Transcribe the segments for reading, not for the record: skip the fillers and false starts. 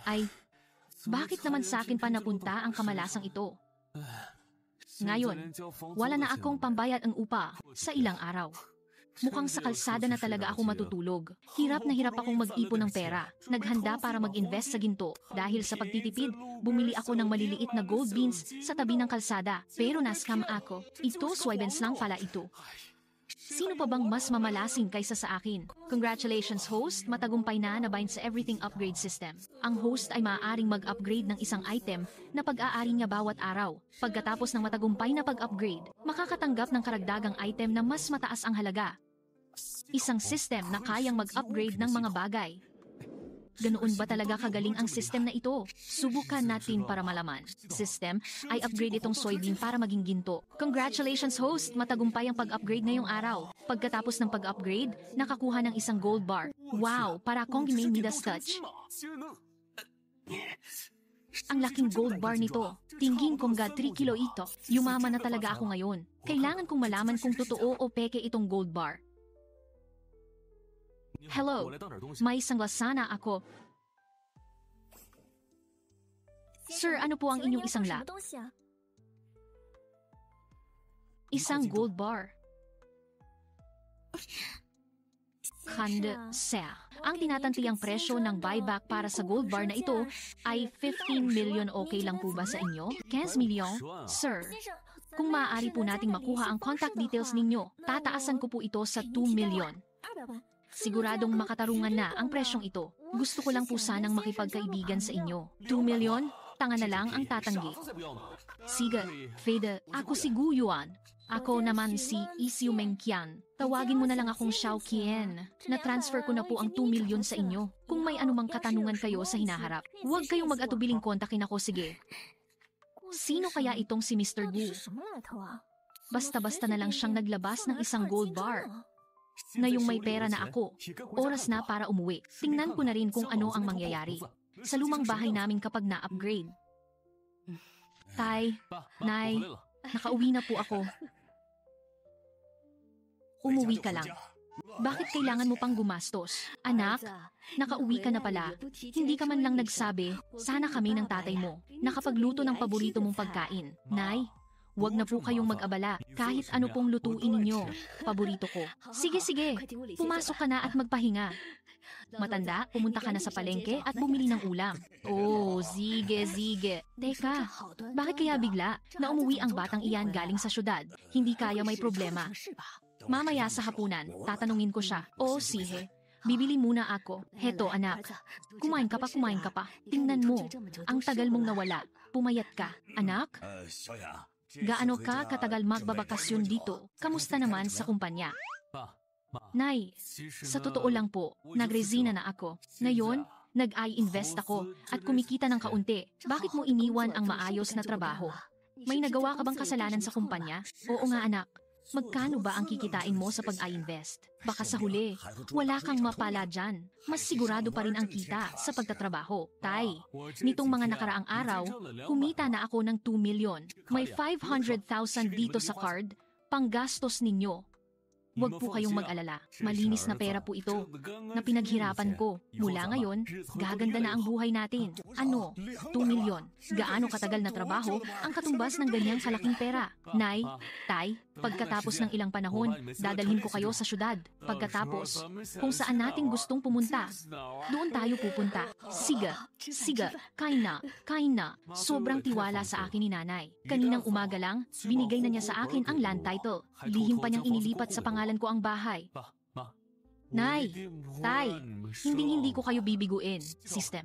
Ay, bakit naman sa akin pa napunta ang kamalasang ito? Ngayon, wala na akong pambayad ang upa sa ilang araw. Mukhang sa kalsada na talaga ako matutulog. Hirap na hirap akong mag-ipon ng pera. Naghanda para mag-invest sa ginto. Dahil sa pagtitipid, bumili ako ng maliliit na gold beans sa tabi ng kalsada. Pero na-scam ako. Ito, Swibens lang pala ito. Sino pa bang mas mamalasing kaysa sa akin? Congratulations host, matagumpay na nabind sa Everything Upgrade System. Ang host ay maaaring mag-upgrade ng isang item na pag-aari niya bawat araw. Pagkatapos ng matagumpay na pag-upgrade, makakatanggap ng karagdagang item na mas mataas ang halaga. Isang system na kayang mag-upgrade ng mga bagay. Ganoon ba talaga kagaling ang system na ito? Subukan natin para malaman. System ay upgrade itong soybean para maging ginto. Congratulations host! Matagumpay ang pag-upgrade ngayong araw. Pagkatapos ng pag-upgrade, nakakuha ng isang gold bar. Wow! Para akong may Midas touch. Ang laking gold bar nito. Tingin kong 3 kilo ito. Yumaman na talaga ako ngayon. Kailangan kong malaman kung totoo o peke itong gold bar. Hello, may sanglas sana ako. Sir, ano po ang inyong isang la? Isang gold bar. Handa sa. Ang tinatantiyang presyo ng buyback para sa gold bar na ito ay 15 million. Okay lang po ba sa inyo? 15 million? Sir, kung maaari po nating makuha ang contact details ninyo, tataasan ko po ito sa 2 million. Siguradong makatarungan na ang presyong ito. Gusto ko lang po sanang makipagkaibigan sa inyo. 2 million? Tanga na lang ang tatanggi. Sige, Fede, ako si Gu Yuan. Ako naman si Isiu Mengqian. Tawagin mo na lang akong Xiao Qian. Na-transfer ko na po ang 2 million sa inyo. Kung may anumang katanungan kayo sa hinaharap, huwag kayong mag-atubiling kontakin ako, sige. Sino kaya itong si Mr. Gu? Basta-basta na lang siyang naglabas ng isang gold bar. Ngayong may pera na ako, oras na para umuwi. Tingnan ko na rin kung ano ang mangyayari sa lumang bahay namin kapag na-upgrade. Tay, Nay, nakauwi na po ako. Umuwi ka lang. Bakit kailangan mo pang gumastos? Anak, nakauwi ka na pala. Hindi ka man lang nagsabi, sana kami ng tatay mo nakapagluto ng paborito mong pagkain. Nay, huwag na po kayong mag-abala, kahit ano pong lutuin ninyo. Paborito ko. Sige, pumasok ka na at magpahinga. Matanda, pumunta ka na sa palengke at bumili ng ulam. Oh, sige. Teka, bakit kaya bigla na umuwi ang batang iyan galing sa syudad? Hindi kaya may problema. Mamaya sa hapunan, tatanungin ko siya. Oh, sige. Bibili muna ako. Heto anak, kumain ka pa. Tingnan mo, ang tagal mong nawala. Pumayat ka. Anak? Gaano ka katagal magbabakasyon dito? Kamusta naman sa kumpanya? Nay, sa totoo lang po, nagresina na ako. Ngayon, nag-i-invest ako at kumikita ng kaunti. Bakit mo iniwan ang maayos na trabaho? May nagawa ka bang kasalanan sa kumpanya? Oo nga anak. Magkano ba ang kikitain mo sa pag-i-invest? Baka sa huli, wala kang mapala dyan. Mas sigurado pa rin ang kita sa pagtatrabaho. Tay, nitong mga nakaraang araw, kumita na ako ng 2 million. May 500,000 dito sa card, panggastos ninyo. Huwag po kayong mag-alala. Malinis na pera po ito na pinaghirapan ko. Mula ngayon, gaganda na ang buhay natin. Ano? 2 million. Gaano katagal na trabaho ang katumbas ng ganyang kalaking pera? Nay, Tay, pagkatapos ng ilang panahon, dadalhin ko kayo sa syudad. Pagkatapos, kung saan natin gustong pumunta, doon tayo pupunta. Siga, kain na. Sobrang tiwala sa akin ni nanay. Kaninang umaga lang, binigay na niya sa akin ang land title. Lihim pa niyang inilipat sa pangalan ko ang bahay. Nay, Tay, hindi ko kayo bibiguin. System,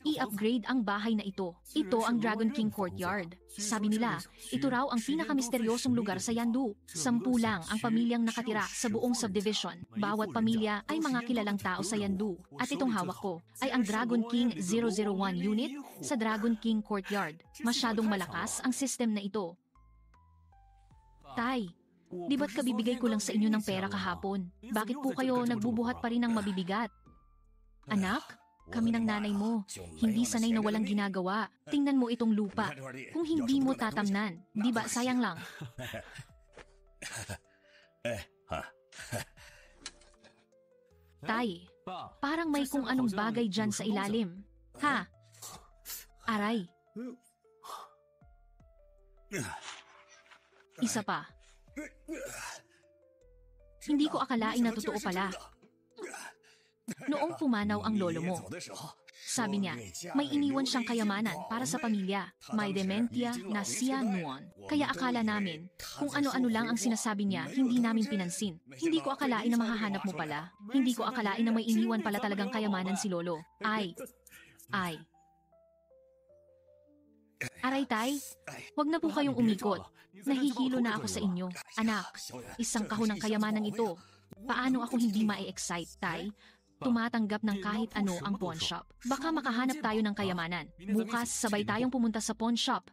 i-upgrade ang bahay na ito. Ito ang Dragon King Courtyard. Sabi nila, ito raw ang pinakamisteryosong lugar sa Yandu. 10 lang ang pamilyang nakatira sa buong subdivision. Bawat pamilya ay mga kilalang tao sa Yandu. At itong hawak ko ay ang Dragon King 001 unit sa Dragon King Courtyard. Masyadong malakas ang system na ito. Tay, di ba't kabibigay ko lang sa inyo ng pera kahapon? Bakit po kayo nagbubuhat pa rin ng mabibigat? Anak, kami ng nanay mo, hindi sanay na walang ginagawa. Tingnan mo itong lupa. Kung hindi mo tatamnan, di ba sayang lang? Tay, parang may kung anong bagay dyan sa ilalim. Ha? Aray. Isa pa. Hindi ko akalain na totoo pala. Noong pumanaw ang lolo mo, sabi niya, may iniwan siyang kayamanan para sa pamilya. May dementia na siya noon. Kaya akala namin, kung ano-ano lang ang sinasabi niya, hindi namin pinansin. Hindi ko akalain na mahahanap mo pala. Hindi ko akalain na may iniwan pala talagang kayamanan si lolo. Ay. Aray tay, wag na po kayong umikot. Nahihilo na ako sa inyo. Anak, isang kahon ng kayamanan ito. Paano ako hindi ma-excite, tay? Tumatanggap ng kahit ano ang pawn shop. Baka makahanap tayo ng kayamanan. Bukas, sabay tayong pumunta sa pawn shop.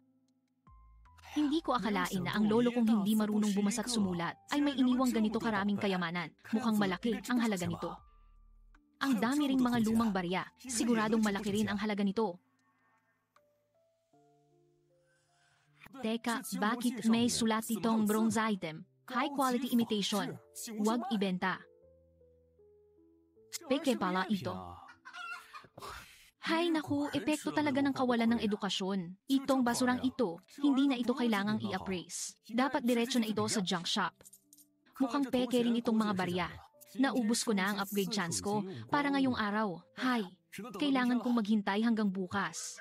Hindi ko akalain na ang lolo kong hindi marunong bumasa't sumulat ay may iniwang ganito karaming kayamanan. Mukhang malaki ang halaga nito. Ang dami ring mga lumang barya. Siguradong malaki rin ang halaga nito. Teka, bakit may sulat itong bronze item? High quality imitation. Huwag ibenta. Peke pala ito. Hay naku, epekto talaga ng kawalan ng edukasyon. Itong basurang ito, hindi na ito kailangang i-appraise. Dapat diretso na ito sa junk shop. Mukhang peke rin itong mga barya. Naubos ko na ang upgrade chance ko para ngayong araw. Hay, kailangan kong maghintay hanggang bukas.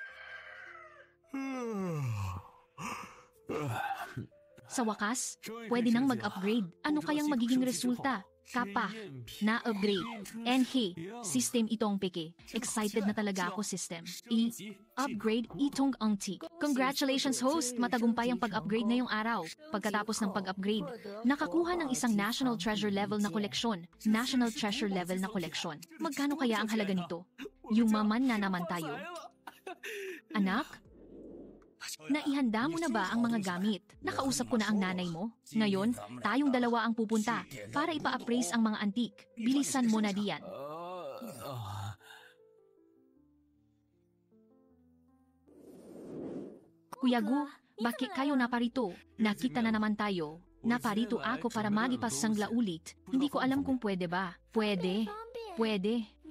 Sa wakas, pwede nang mag-upgrade. Ano kayang magiging resulta? Kapa, na-upgrade. Enhe, system itong peke. Excited na talaga ako, system. I-upgrade itong antique. Congratulations, host! Matagumpay ang pag-upgrade ngayong araw. Pagkatapos ng pag-upgrade, nakakuha ng isang National Treasure level na koleksyon. National Treasure level na koleksyon. Magkano kaya ang halaga nito? Yumaman na naman tayo. Anak? Naihanda mo na ba ang mga gamit? Nakausap ko na ang nanay mo. Ngayon, tayong dalawa ang pupunta para ipa-appraise ang mga antik. Bilisan mo na diyan. Kuya Gu, bakit kayo naparito? Nakita na naman tayo. Naparito ako para magipasangla ulit. Hindi ko alam kung pwede ba. Pwede.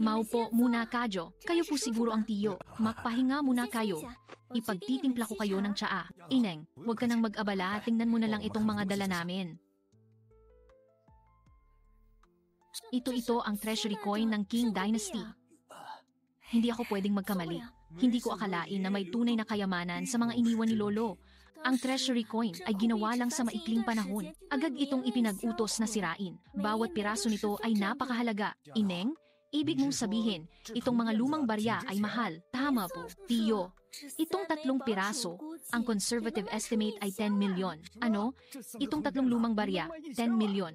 Maupo muna kayo. Kayo po siguro ang tiyo. Magpahinga muna kayo. Ipagtitimpla ko kayo ng tsaa. Ineng, huwag ka nang mag-abala. Tingnan mo na lang itong mga dala namin. Ito ang treasury coin ng Qing Dynasty. Hindi ako pwedeng magkamali. Hindi ko akalain na may tunay na kayamanan sa mga iniwan ni Lolo. Ang treasury coin ay ginawa lang sa maikling panahon. Agad itong ipinag-utos na sirain. Bawat piraso nito ay napakahalaga. Ineng, ibig mong sabihin, itong mga lumang barya ay mahal. Tama po, tiyo. Itong 3 piraso, ang conservative estimate ay 10 million. Ano? Itong 3 lumang barya, 10 million.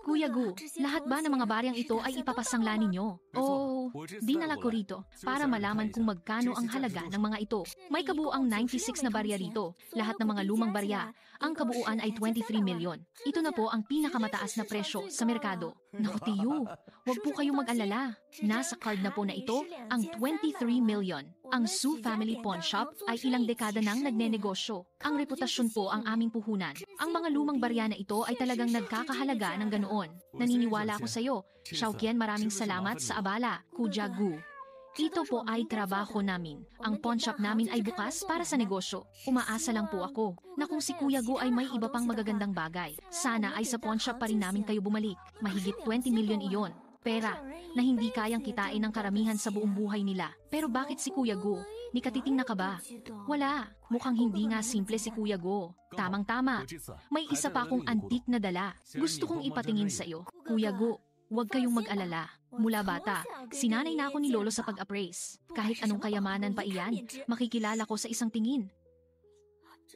Kuya Gu, lahat ba ng mga baryang ito ay ipapasangla ninyo? Oh, dinala ko rito para malaman kung magkano ang halaga ng mga ito. May kabuuang 96 na barya rito. Lahat ng mga lumang barya, ang kabuuan ay 23 million. Ito na po ang pinakamataas na presyo sa merkado. Naku tiyo, huwag po kayong mag-alala. Nasa card na po na ito ang 23 million. Ang Su Family Pawn Shop ay ilang dekada nang nagnenegosyo. Ang reputasyon po ang aming puhunan. Ang mga lumang barya na ito ay talagang nagkakahalaga ng ganoon. Naniniwala ako sa iyo. Xiaoqian, maraming salamat sa abala, Kuya Gu. Ito po ay trabaho namin. Ang pawn shop namin ay bukas para sa negosyo. Umaasa lang po ako na kung si Kuya Gu ay may iba pang magagandang bagay. Sana ay sa pawn shop pa rin namin kayo bumalik. Mahigit 20 million iyon. Pera na hindi kayang kitain ng karamihan sa buong buhay nila. Pero bakit si Kuya Gu? Nikatiting na ka ba? Wala. Mukhang hindi nga simple si Kuya Gu. Tamang-tama. May isa pa akong antik na dala. Gusto kong ipatingin sa iyo. Kuya Gu, huwag kayong mag-alala. Mula bata, sinanay na ako ni Lolo sa pag-appraise. Kahit anong kayamanan pa iyan, makikilala ko sa isang tingin.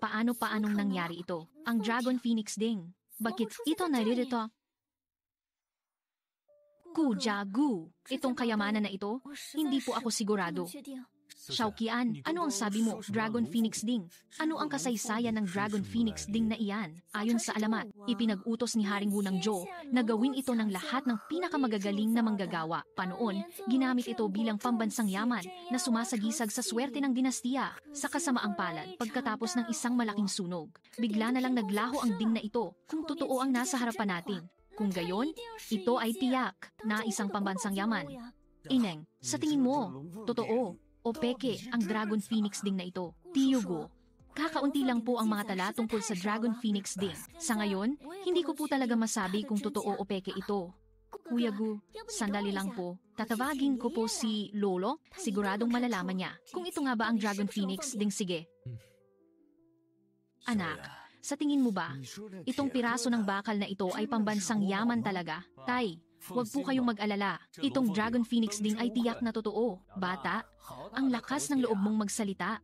Paanong nangyari ito? Ang Dragon Phoenix Ding. Bakit ito naririto? Kuya Gu, itong kayamanan na ito, hindi po ako sigurado. Xiaoqian, ano ang sabi mo, Dragon Phoenix Ding? Ano ang kasaysayan ng Dragon Phoenix Ding na iyan? Ayon sa alamat, ipinag-utos ni Haring Wunang Zhou na gawin ito ng lahat ng pinakamagagaling na manggagawa. Panoon, ginamit ito bilang pambansang yaman na sumasagisag sa swerte ng dinastiya. Sa kasamaang palad, pagkatapos ng isang malaking sunog, bigla na lang naglaho ang ding na ito kung totoo ang nasa harapan natin. Kung gayon, ito ay tiyak na isang pambansang yaman. Ineng, sa tingin mo, totoo? o peke ang Dragon Phoenix Ding na ito. Tiyugo. Kakaunti lang po ang mga tala tungkol sa Dragon Phoenix Ding. Sa ngayon, hindi ko po talaga masabi kung totoo o peke ito. Kuya Gu, sandali lang po. Tatawagin ko po si Lolo. Siguradong malalaman niya kung ito nga ba ang Dragon Phoenix Ding. Sige. Anak, sa tingin mo ba, itong piraso ng bakal na ito ay pambansang yaman talaga? Tay, huwag po kayong mag-alala. Itong Dragon Phoenix Ding ay tiyak na totoo. Bata, ang lakas ng loob mong magsalita.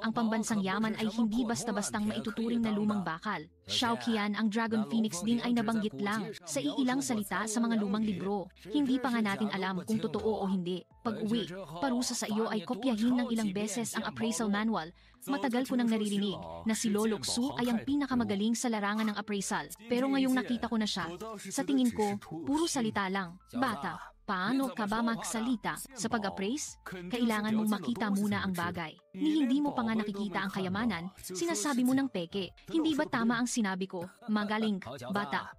Ang pambansang yaman ay hindi basta-bastang maituturing na lumang bakal. Xiaoqian, ang Dragon Phoenix Ding ay nabanggit lang sa iilang salita sa mga lumang libro. Hindi pa nga natin alam kung totoo o hindi. Pag-uwi, parusa sa iyo ay kopyahin ng ilang beses ang appraisal manual. Matagal ko nang naririnig na si Lolo Xu ay ang pinakamagaling sa larangan ng appraisal. Pero ngayong nakita ko na siya, sa tingin ko, puro salita lang. Bata, paano ka ba magsalita? Sa pag-appraise, kailangan mong makita muna ang bagay. Ni hindi mo pa nga nakikita ang kayamanan, sinasabi mo ng peke. Hindi ba tama ang sinabi ko? Magaling, bata.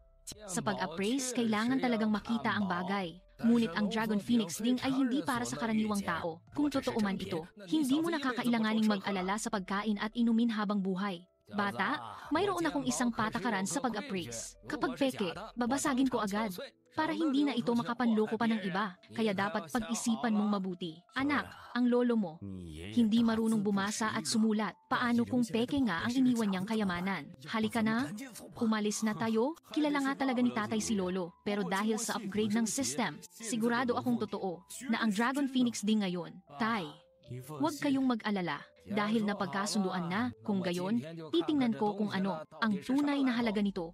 Sa pag-appraise, kailangan talagang makita ang bagay. Ngunit ang Dragon Phoenix Ding ay hindi para sa karaniwang tao. Kung totoo man ito, hindi mo nakakailanganing mag-alala sa pagkain at inumin habang buhay. Bata, mayroon akong isang patakaran sa pag-appraise. Kapag peke, babasagin ko agad. Para hindi na ito makapanloko pa ng iba. Kaya dapat pag-isipan mong mabuti. Anak, ang lolo mo, hindi marunong bumasa at sumulat. Paano kung peke nga ang iniwan niyang kayamanan? Halika na, umalis na tayo. Kilala nga talaga ni tatay si lolo. Pero dahil sa upgrade ng system, sigurado akong totoo na ang Dragon Phoenix Ding ngayon. Tay, huwag kayong mag-alala. Dahil napagkasunduan na, kung gayon, titingnan ko kung ano ang tunay na halaga nito.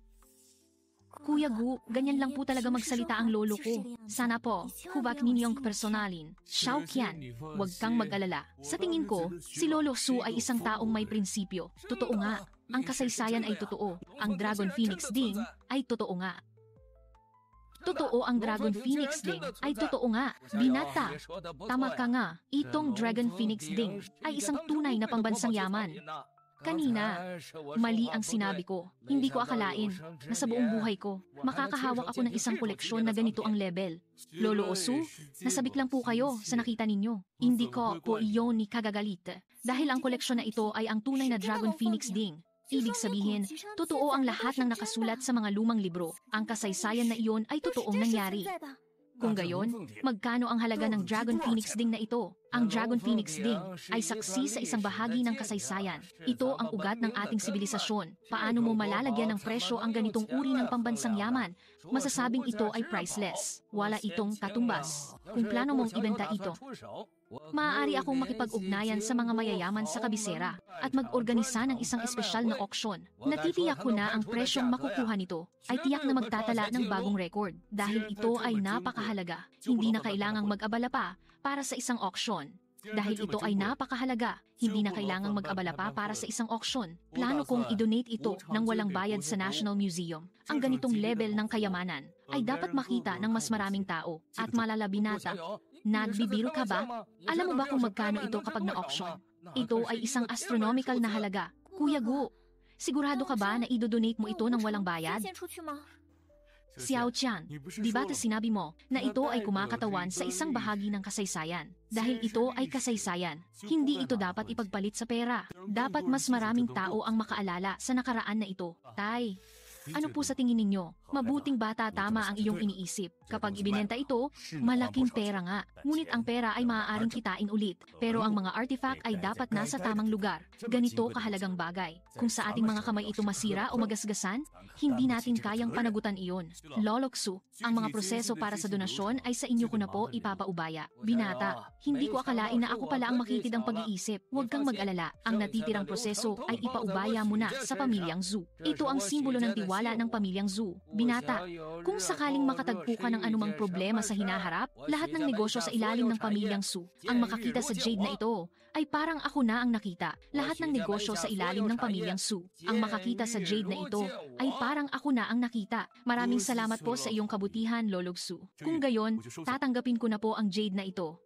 Kuya Gu, ganyan lang po talaga magsalita ang lolo ko. Sana po, hubak ninyong personalin. Xiaoqian, huwag kang mag-alala. Sa tingin ko, si Lolo Xu ay isang taong may prinsipyo. Totoo nga, ang kasaysayan ay totoo. Ang Dragon Phoenix Ding ay totoo nga. Totoo ang Dragon Phoenix Ding ay totoo nga. Binata, tama ka nga. Itong Dragon Phoenix Ding ay isang tunay na pambansang yaman. Kanina, mali ang sinabi ko. Hindi ko akalain na sa buong buhay ko, makakahawak ako ng isang koleksyon na ganito ang level. Lolo Osu, nasabik lang po kayo sa nakita ninyo. Hindi ko po iyon ni kagagalit. Dahil ang koleksyon na ito ay ang tunay na Dragon Phoenix Ding. Ibig sabihin, totoo ang lahat ng nakasulat sa mga lumang libro. Ang kasaysayan na iyon ay totoong nangyari. Kung gayon, magkano ang halaga ng Dragon Phoenix Ding na ito? Ang Dragon Phoenix Ding ay saksi sa isang bahagi ng kasaysayan. Ito ang ugat ng ating sibilisasyon. Paano mo malalagyan ng presyo ang ganitong uri ng pambansang yaman? Masasabing ito ay priceless. Wala itong katumbas. Kung plano mong ibenta ito, maaari akong makipag-ugnayan sa mga mayayaman sa kabisera at mag-organisa ng isang espesyal na auction. Natitiyak ko na ang presyong makukuha nito ay tiyak na magtatala ng bagong record dahil ito ay napakahalaga. Hindi na kailangang mag-abala pa para sa isang auction. Dahil ito ay napakahalaga, hindi na kailangang mag-abala pa para sa isang auction. Plano kong i-donate ito ng walang bayad sa National Museum. Ang ganitong level ng kayamanan ay dapat makita ng mas maraming tao. At malala Binata, nagbibiro ka ba? Alam mo ba kung magkano ito kapag na-auction? Ito ay isang astronomical na halaga. Kuya Gu, sigurado ka ba na i-donate mo ito ng walang bayad? Xiaoqian, di ba sinabi mo na ito ay kumakatawan sa isang bahagi ng kasaysayan? Dahil ito ay kasaysayan, hindi ito dapat ipagpalit sa pera. Dapat mas maraming tao ang makaalala sa nakaraan na ito. Tay, ano po sa tingin ninyo? Mabuting bata, tama ang iyong iniisip. Kapag ibinenta ito, malaking pera nga. Ngunit ang pera ay maaaring kitain ulit. Pero ang mga artifact ay dapat nasa tamang lugar. Ganito kahalagang bagay. Kung sa ating mga kamay ito masira o magasgasan, hindi natin kayang panagutan iyon. Lolo Xu, ang mga proseso para sa donasyon ay sa inyo ko na po ipapaubaya. Binata, hindi ko akalain na ako pala ang makitid ang pag-iisip. Huwag kang mag-alala. Ang natitirang proseso ay ipaubaya mo na sa pamilyang Zhu. Ito ang simbolo ng tiwala ng pamilyang Zhu. Binata, kung sakaling makatagpo ka ng anumang problema sa hinaharap, lahat ng negosyo sa ilalim ng pamilyang Su ang makakita sa jade na ito ay parang ako na ang nakita. Lahat ng negosyo sa ilalim ng pamilyang Su ang makakita sa jade na ito ay parang ako na ang nakita. Maraming salamat po sa iyong kabutihan, Lolo Xu. Kung gayon, tatanggapin ko na po ang jade na ito.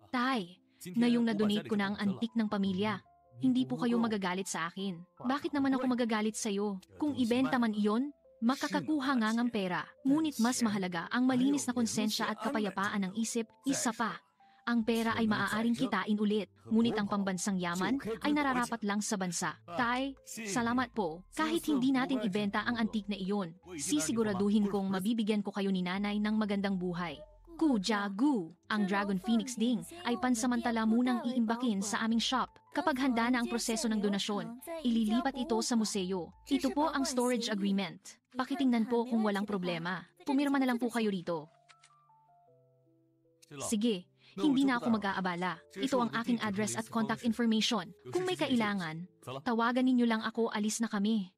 Tay, ngayong na-donate ko na ang antik ng pamilya, hindi po kayo magagalit sa akin. Bakit naman ako magagalit sa iyo? Kung ibenta man iyon, Makakakuha nga ng pera, ngunit mas mahalaga ang malinis na konsensya at kapayapaan ng isip. Isa pa, ang pera ay maaaring kitain ulit, ngunit ang pambansang yaman ay nararapat lang sa bansa. Tay, salamat po. Kahit hindi natin ibenta ang antik na iyon, sisiguraduhin kong mabibigyan ko kayo ni nanay ng magandang buhay. Kujagu, ang Dragon Phoenix Ding ay pansamantala munang iimbakin sa aming shop. Kapag handa na ang proseso ng donasyon, ililipat ito sa museo. Ito po ang storage agreement. Pakitingnan po kung walang problema. Pumirma na lang po kayo rito. Sige, hindi na ako mag-aabala. Ito ang aking address at contact information. Kung may kailangan, tawagan ninyo lang ako, alis na kami.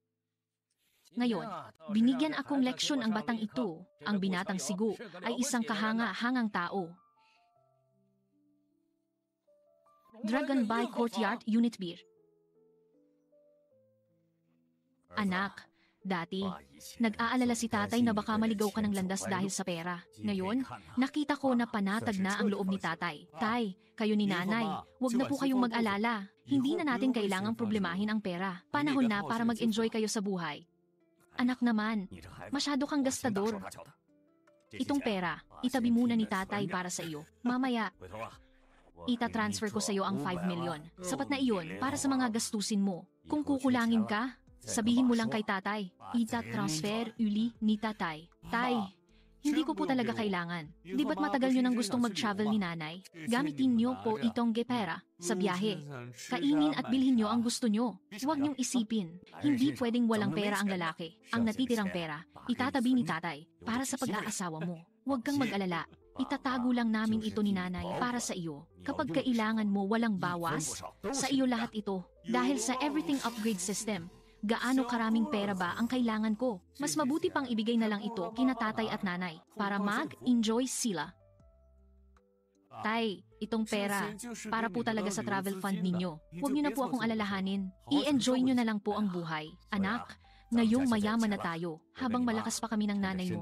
Ngayon, binigyan akong leksyon ang batang ito. Ang binatang Sigu ay isang kahanga-hangang tao. Dragon by Courtyard Unit Beer. Anak, dati, nag-aalala si tatay na baka maligaw ka ng landas dahil sa pera. Ngayon, nakita ko na panatag na ang loob ni tatay. Tay, kayo ni nanay, wag na po kayong mag-alala. Hindi na natin kailangang problemahin ang pera. Panahon na para mag-enjoy kayo sa buhay. Anak naman, masyado kang gastador. Itong pera, itabi muna ni tatay para sa iyo. Mamaya, ita-transfer ko sa iyo ang 5 million. Sapat na iyon para sa mga gastusin mo. Kung kukulangin ka, sabihin mo lang kay tatay. Ita-transfer uli ni tatay. Tay, hindi ko po talaga kailangan. Di ba't matagal nyo nang gustong mag-travel ni nanay? Gamitin nyo po itong pera sa biyahe. Kainin at bilhin nyo ang gusto nyo. Huwag nyong isipin. Hindi pwedeng walang pera ang lalaki. Ang natitirang pera, itatabi ni tatay para sa pag-aasawa mo. Huwag kang mag-alala. Itatago lang namin ito ni nanay para sa iyo. Kapag kailangan mo walang bawas, sa iyo lahat ito. Dahil sa everything upgrade system, gaano karaming pera ba ang kailangan ko? Mas mabuti pang ibigay na lang ito kina tatay at nanay para mag-enjoy sila. Tay, itong pera, para po talaga sa travel fund ninyo. Huwag niyo na po akong alalahanin. I-enjoy niyo na lang po ang buhay. Anak, ngayong mayaman na tayo, habang malakas pa kami ng nanay mo.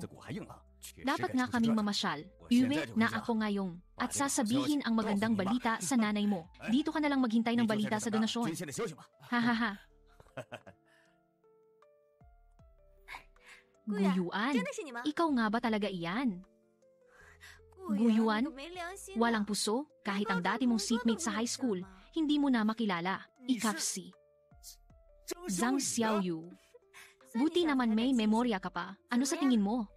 Dapat nga kaming mamasyal. Uwi na ako ngayong. At sasabihin ang magandang balita sa nanay mo. Dito ka na lang maghintay ng balita sa donasyon. Hahaha. Guyuan, ikaw nga ba talaga iyan? Guyuan, walang puso, kahit ang dati mong seatmate sa high school, hindi mo na makilala. Ikafsi. Zhang Xiaoyu. Buti naman may memorya ka pa. Ano sa tingin mo?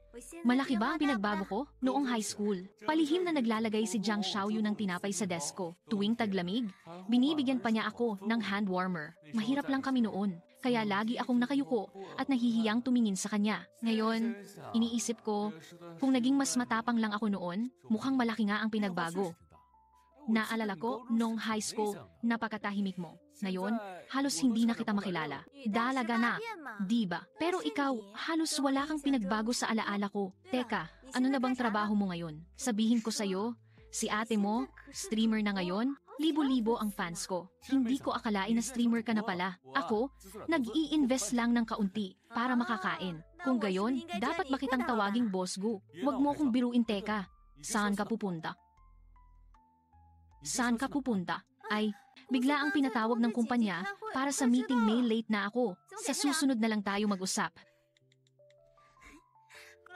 Malaki ba ang pinagbago ko noong high school? Palihim na naglalagay si Zhang Xiaoyu ng tinapay sa desk ko. Tuwing taglamig, binibigyan pa niya ako ng hand warmer. Mahirap lang kami noon, kaya lagi akong nakayuko at nahihiyang tumingin sa kanya. Ngayon, iniisip ko, kung naging mas matapang lang ako noon, mukhang malaki nga ang pinagbago. Naalala ko, nung high school, napakatahimik mo. Ngayon, halos hindi na kita makilala. Dalaga na, diba? Pero ikaw, halos wala kang pinagbago sa alaala ko. Teka, ano na bang trabaho mo ngayon? Sabihin ko sa'yo, si ate mo, streamer na ngayon, libo-libo ang fans ko. Hindi ko akalain na streamer ka na pala. Ako, nag-i-invest lang ng kaunti para makakain. Kung gayon, dapat makitang tawaging Boss Gu. Huwag mo akong biruin, teka. Saan ka pupunta? Saan ka pupunta? Ay, bigla ang pinatawag ng kumpanya para sa meeting, may late na ako. Sa susunod na lang tayo mag-usap.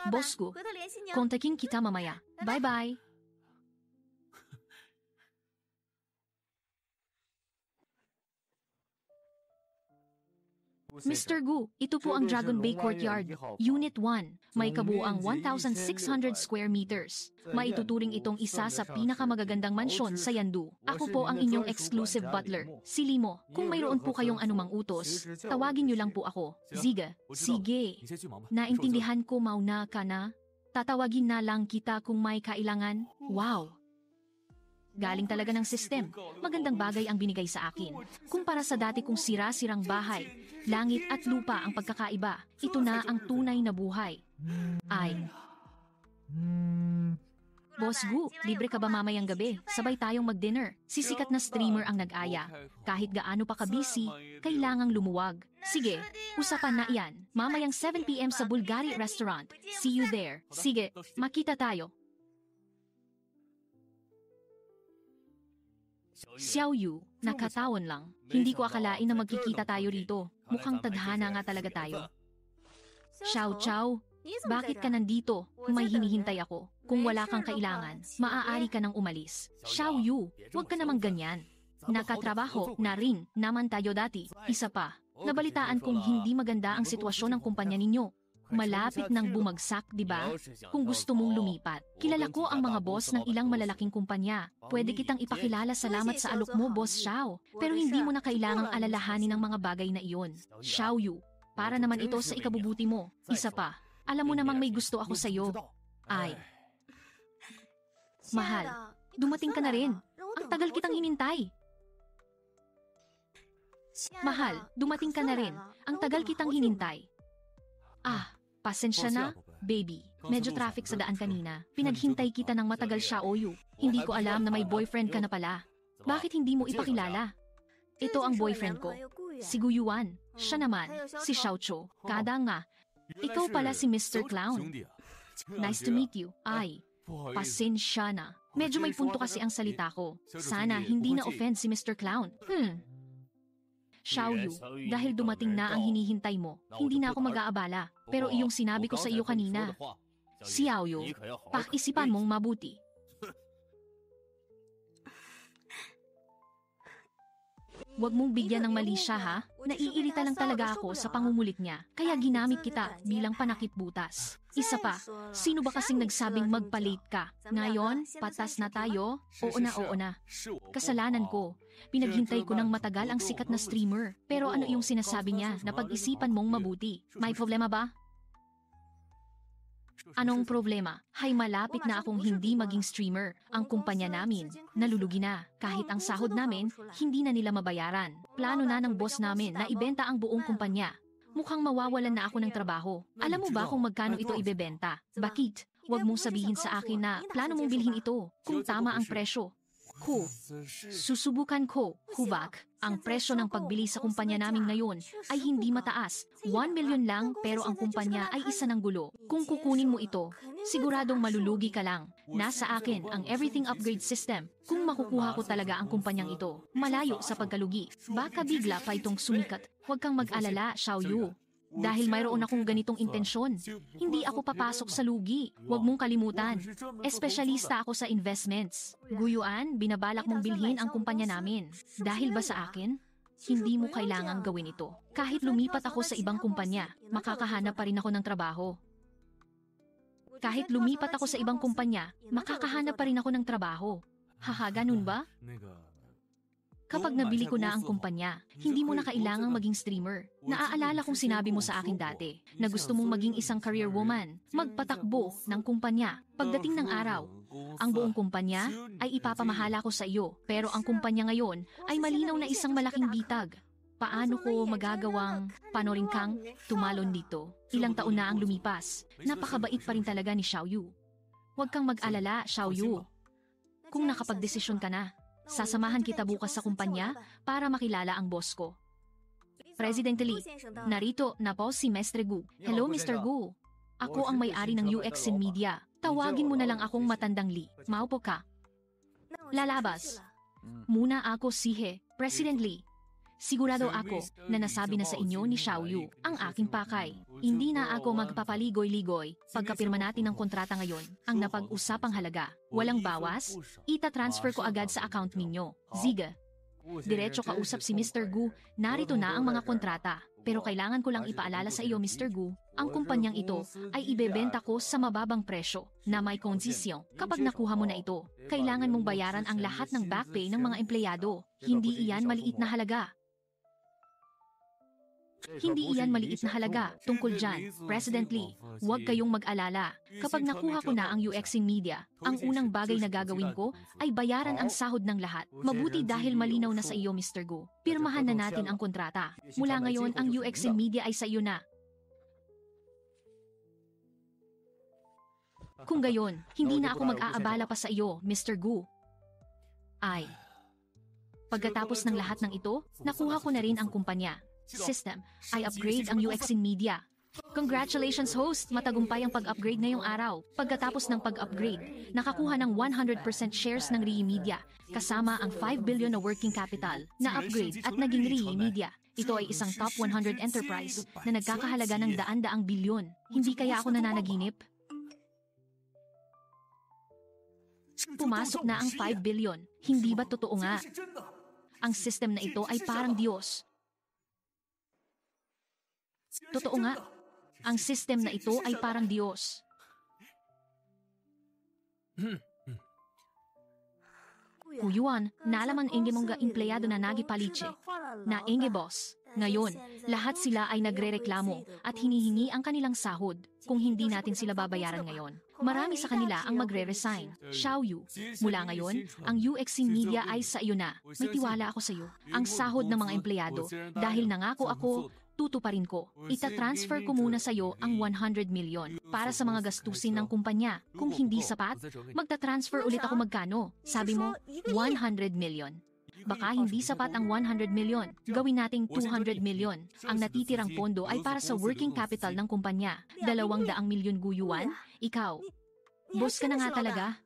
Boss ko, kontakin kita mamaya. Bye-bye. Mr. Gu, ito po ang Dragon Bay Courtyard, Unit 1. May kabuuang 1,600 square meters. Maituturing itong isa sa pinakamagagandang mansyon sa Yandu. Ako po ang inyong exclusive butler, si Limo. Kung mayroon po kayong anumang utos, tawagin niyo lang po ako. Ziga, sige. Naintindihan ko, mauna ka na. Tatawagin na lang kita kung may kailangan. Wow! Galing talaga ng system. Magandang bagay ang binigay sa akin. Kumpara sa dati kong sira-sirang bahay, langit at lupa ang pagkakaiba. Ito na ang tunay na buhay. Ay. Boss Gu, libre ka ba mamayang gabi? Sabay tayong mag-dinner. Sisikat na streamer ang nag-aya. Kahit gaano pa ka-busy, kailangang lumuwag. Sige, usapan na iyan. Mamayang 7 PM sa Bulgari Restaurant. See you there. Sige, makita tayo. Xiaoyu, nakatawan lang. Hindi ko akalain na magkikita tayo rito. Mukhang tadhana nga talaga tayo. Xiao Chao, bakit ka nandito? May hinihintay ako. Kung wala kang kailangan, maaari ka nang umalis. Xiao Yu, huwag ka namang ganyan. Nakatrabaho na rin naman tayo dati. Isa pa, nabalitaan kong hindi maganda ang sitwasyon ng kumpanya ninyo. Malapit nang bumagsak, di ba? Kung gusto mong lumipat. Kilala ko ang mga boss ng ilang malalaking kumpanya. Pwede kitang ipakilala, salamat sa alok mo, Boss Xiao. Pero hindi mo na kailangang alalahanin ang mga bagay na iyon. Xiao Yu, para naman ito sa ikabubuti mo. Isa pa, alam mo namang may gusto ako sa'yo. Ay, mahal, dumating ka na rin. Ang tagal kitang hinintay. Mahal, dumating ka na rin. Ang tagal kitang hinintay. Pasensya na, baby. Medyo traffic sa daan kanina. Pinaghintay kita ng matagal, Xiao Yu. Hindi ko alam na may boyfriend ka na pala. Bakit hindi mo ipakilala? Ito ang boyfriend ko, si Gu Yuan. Siya naman, si Xiao Cho. Kada nga, ikaw pala si Mr. Clown. Nice to meet you. Ay, pasensya na. Medyo may punto kasi ang salita ko. Sana hindi na-offend si Mr. Clown. Xiao Yu, dahil dumating na ang hinihintay mo, hindi na ako mag-aabala. Pero iyong sinabi ko sa iyo kanina, Xiao Yu, pakisipan mong mabuti. Huwag mong bigyan ng mali siya, ha? Naiirita lang talaga ako sa pangungulit niya, kaya ginamit kita bilang panakip butas. Isa pa, sino ba kasing nagsabing magpa-late ka? Ngayon, patas na tayo? Oo na. Kasalanan ko. Pinaghintay ko ng matagal ang sikat na streamer. Pero ano yung sinasabi niya na pag-isipan mong mabuti? May problema ba? Anong problema? Hay, malapit na akong hindi maging streamer. Ang kumpanya namin, nalulugi na. Kahit ang sahod namin, hindi na nila mabayaran. Plano na ng boss namin na ibenta ang buong kumpanya. Mukhang mawawalan na ako ng trabaho. Alam mo ba kung magkano ito ibebenta? Bakit? Huwag mong sabihin sa akin na plano mong bilhin ito kung tama ang presyo. Susubukan ko, hubak. Ang presyo ng pagbili sa kumpanya namin ngayon ay hindi mataas. 1 million lang, pero ang kumpanya ay isa ng gulo. Kung kukunin mo ito, siguradong malulugi ka lang. Nasa akin ang everything upgrade system. Kung makukuha ko talaga ang kumpanyang ito, malayo sa pagkalugi. Baka bigla pa itong sumikat. Huwag kang mag-alala, Xiao Yu. Dahil mayroon akong ganitong intensyon, hindi ako papasok sa lugi. Huwag mong kalimutan, espesyalista ako sa investments. Gu Yuan, binabalak mong bilhin ang kumpanya namin. Dahil ba sa akin? Hindi mo kailangang gawin ito. Kahit lumipat ako sa ibang kumpanya, makakahanap pa rin ako ng trabaho. Kahit lumipat ako sa ibang kumpanya, makakahanap pa rin ako ng trabaho. Haha, ganun ba? Kapag nabili ko na ang kumpanya, hindi mo na kailangang maging streamer. Naaalala kong sinabi mo sa akin dati na gusto mong maging isang career woman, magpatakbo ng kumpanya. Pagdating ng araw, ang buong kumpanya ay ipapamahala ko sa iyo, pero ang kumpanya ngayon ay malinaw na isang malaking bitag. Paano ko magagawang panorin kang tumalon dito? Ilang taon na ang lumipas. Napakabait pa rin talaga ni Xiao Yu. Huwag kang mag-alala, Xiao Yu. Kung nakapagdesisyon ka na, sasamahan kita bukas sa kumpanya para makilala ang boss ko. President Lee, narito na po si Mestre Gu. Hello, Mr. Gu. Ako ang may-ari ng UXin Media. Tawagin mo na lang akong Matandang Lee. Maupo ka. Lalabas. Muna ako sihe, President Lee. Sigurado ako na nasabi na sa inyo ni Xiao Yu ang aking pakay. Hindi na ako magpapaligoy-ligoy. Pagkapirma natin ng kontrata ngayon, ang napag-usapang halaga, walang bawas, ita-transfer ko agad sa account ninyo. Ziga. Diretso kausap si Mr. Gu, narito na ang mga kontrata. Pero kailangan ko lang ipaalala sa iyo, Mr. Gu, ang kumpanyang ito ay ibebenta ko sa mababang presyo na may kondisyon. Kapag nakuha mo na ito, kailangan mong bayaran ang lahat ng back pay ng mga empleyado. Hindi iyan maliit na halaga. Hindi iyan maliit na halaga. Tungkol dyan, President Lee, huwag kayong mag-alala. Kapag nakuha ko na ang UXin Media, ang unang bagay na gagawin ko ay bayaran ang sahod ng lahat. Mabuti dahil malinaw na sa iyo, Mr. Gu. Pirmahan na natin ang kontrata. Mula ngayon, ang UXin Media ay sa iyo na. Kung gayon, hindi na ako mag-aabala pa sa iyo, Mr. Gu. Ay. Pagkatapos ng lahat ng ito, nakuha ko na rin ang kumpanya. System, I upgrade ang UXin Media. Congratulations, host! Matagumpay ang pag-upgrade ngayong araw. Pagkatapos ng pag-upgrade, nakakuha ng 100% shares ng Rii Media, kasama ang 5 billion na working capital na upgrade at naging Rii Media. Ito ay isang top 100 enterprise na nagkakahalaga ng daan-daang bilyon. Hindi kaya ako nananaginip? Pumasok na ang 5 billion. Hindi ba totoo nga? Ang system na ito ay parang Diyos. Totoo nga. Ang system na ito ay parang Diyos. Kuyuan, nalaman enge mong empleyado na nagipaliche. Na enge boss. Ngayon, lahat sila ay nagrereklamo at hinihingi ang kanilang sahod. Kung hindi natin sila babayaran ngayon, marami sa kanila ang magre-resign. Xiaoyu, mula ngayon, ang UXC Media ay sa iyo na. May tiwala ako sa iyo. Ang sahod ng mga empleyado, dahil nangako ako, tutuparin ko. Ita-transfer ko muna sa iyo ang 100 million para sa mga gastusin ng kumpanya. Kung hindi sapat, magta-transfer ulit ako magkano? Sabi mo, 100 million. Baka hindi sapat ang 100 million. Gawin nating 200 million. Ang natitirang pondo ay para sa working capital ng kumpanya. 200 milyon guyuan? Ikaw, boss ka na nga talaga.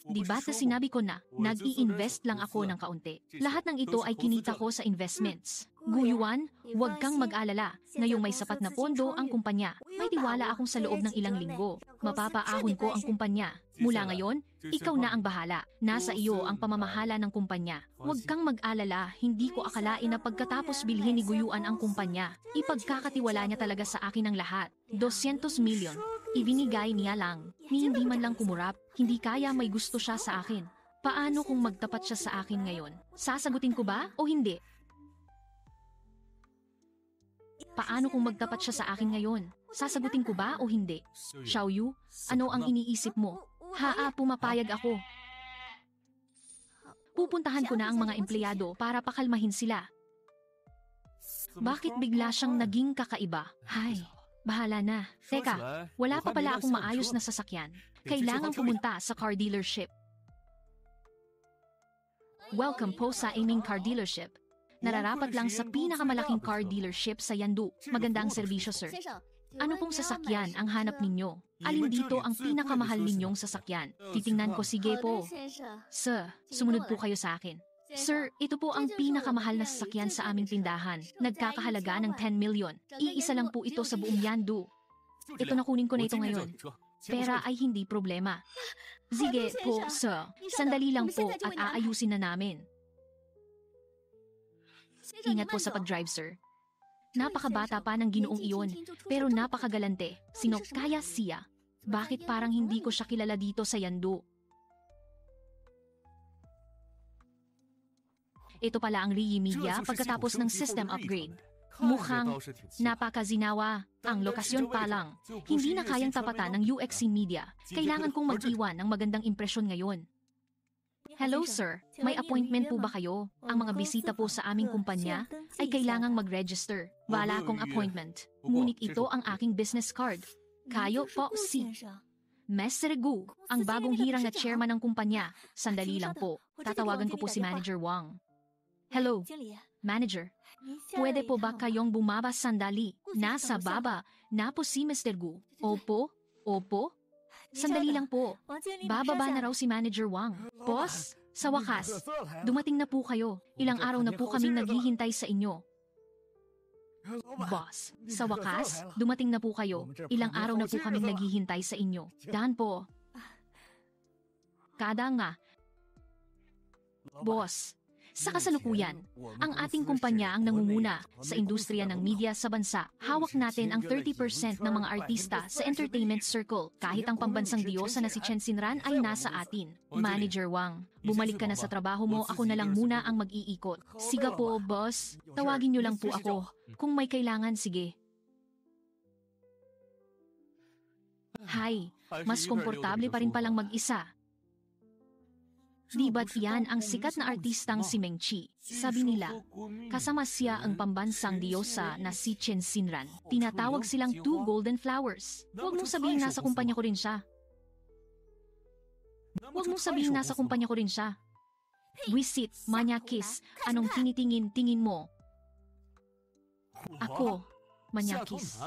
Di ba't na sinabi ko na, nag-i-invest lang ako ng kaunti. Lahat ng ito ay kinita ko sa investments. Guyuan, huwag kang mag-alala. Ngayong may sapat na pondo ang kumpanya. May tiwala akong sa loob ng ilang linggo. Mapapaahon ko ang kumpanya. Mula ngayon, ikaw na ang bahala. Nasa iyo ang pamamahala ng kumpanya. Huwag kang mag-alala, hindi ko akalain na pagkatapos bilhin ni Guyuan ang kumpanya, ipagkakatiwala niya talaga sa akin ang lahat. 200 milyon. Ibinigay niya lang. Ni hindi man lang kumurap, hindi kaya may gusto siya sa akin. Paano kung magtapat siya sa akin ngayon? Sasagutin ko ba o hindi? Paano kung magtapat siya sa akin ngayon? Sasagutin ko ba o hindi? Xiaoyu, ano ang iniisip mo? Pumapayag ako. Pupuntahan ko na ang mga empleyado para pakalmahin sila. Bakit bigla siyang naging kakaiba? Hay, bahala na. Teka, wala pa pala akong maayos na sasakyan. Kailangang pumunta sa car dealership. Welcome po sa aming car dealership. Nararapat lang sa pinakamalaking car dealership sa Yandu. Maganda ang serbisyo, sir. Ano pong sasakyan ang hanap ninyo? Alin dito ang pinakamahal ninyong sasakyan? Titingnan ko, sige po. Sir, sumunod po kayo sa akin. Sir, ito po ang pinakamahal na sasakyan sa aming tindahan. Nagkakahalaga ng 10 million. Iisa lang po ito sa buong Yandu. Ito na kunin ko na ito ngayon. Pera ay hindi problema. Sige po, sir. Sandali lang po at aayusin na namin. Ingat po sa pag-drive, sir. Napakabata pa ng ginoong iyon, pero napakagalante. Sino kaya siya? Bakit parang hindi ko siya kilala dito sa Yandu? Ito pala ang Rii Media pagkatapos ng system upgrade. Mukhang napakazinawa. Ang lokasyon pa lang. Hindi na kayang tapatan ng UXC Media. Kailangan kong mag-iwan ng magandang impresyon ngayon. Hello sir, may appointment po ba kayo? Ang mga bisita po sa aming kumpanya ay kailangang mag-register. Wala akong appointment. Ngunit ito ang aking business card. Kayo po si Mr. Gu, ang bagong hirang na chairman ng kumpanya. Sandali lang po. Tatawagan ko po si Manager Wang. Hello, Manager. Pwede po ba kayong bumaba sandali? Nasa baba na po si Mr. Gu. Opo? Opo? Sandali lang po. Bababa na raw si Manager Wang. Boss, sa wakas, dumating na po kayo. Ilang araw na po kaming naghihintay sa inyo. Boss, sa wakas, dumating na po kayo. Ilang araw na po kaming naghihintay sa inyo. Dahan po. Kada nga. Boss, sa kasalukuyan, ang ating kumpanya ang nangunguna sa industriya ng media sa bansa. Hawak natin ang 30% ng mga artista sa entertainment circle. Kahit ang pambansang diyosa na si Chen Xinran ay nasa atin. Manager Wang, bumalik ka na sa trabaho mo, ako na lang muna ang mag-iikot. Siga po, boss. Tawagin niyo lang po ako. Kung may kailangan, sige. Hay, mas komportable pa rin palang mag-isa. Di ba't yan ang sikat na artistang si Meng Qi? Sabi nila, kasama siya ang pambansang diyosa na si Chen Xinran. Tinatawag silang two golden flowers. Huwag mong sabihin nasa kumpanya ko rin siya. Huwag mong sabihin nasa kumpanya ko rin siya. Wisit, manyakis, anong tinitingin-tingin mo? Ako, manyakis.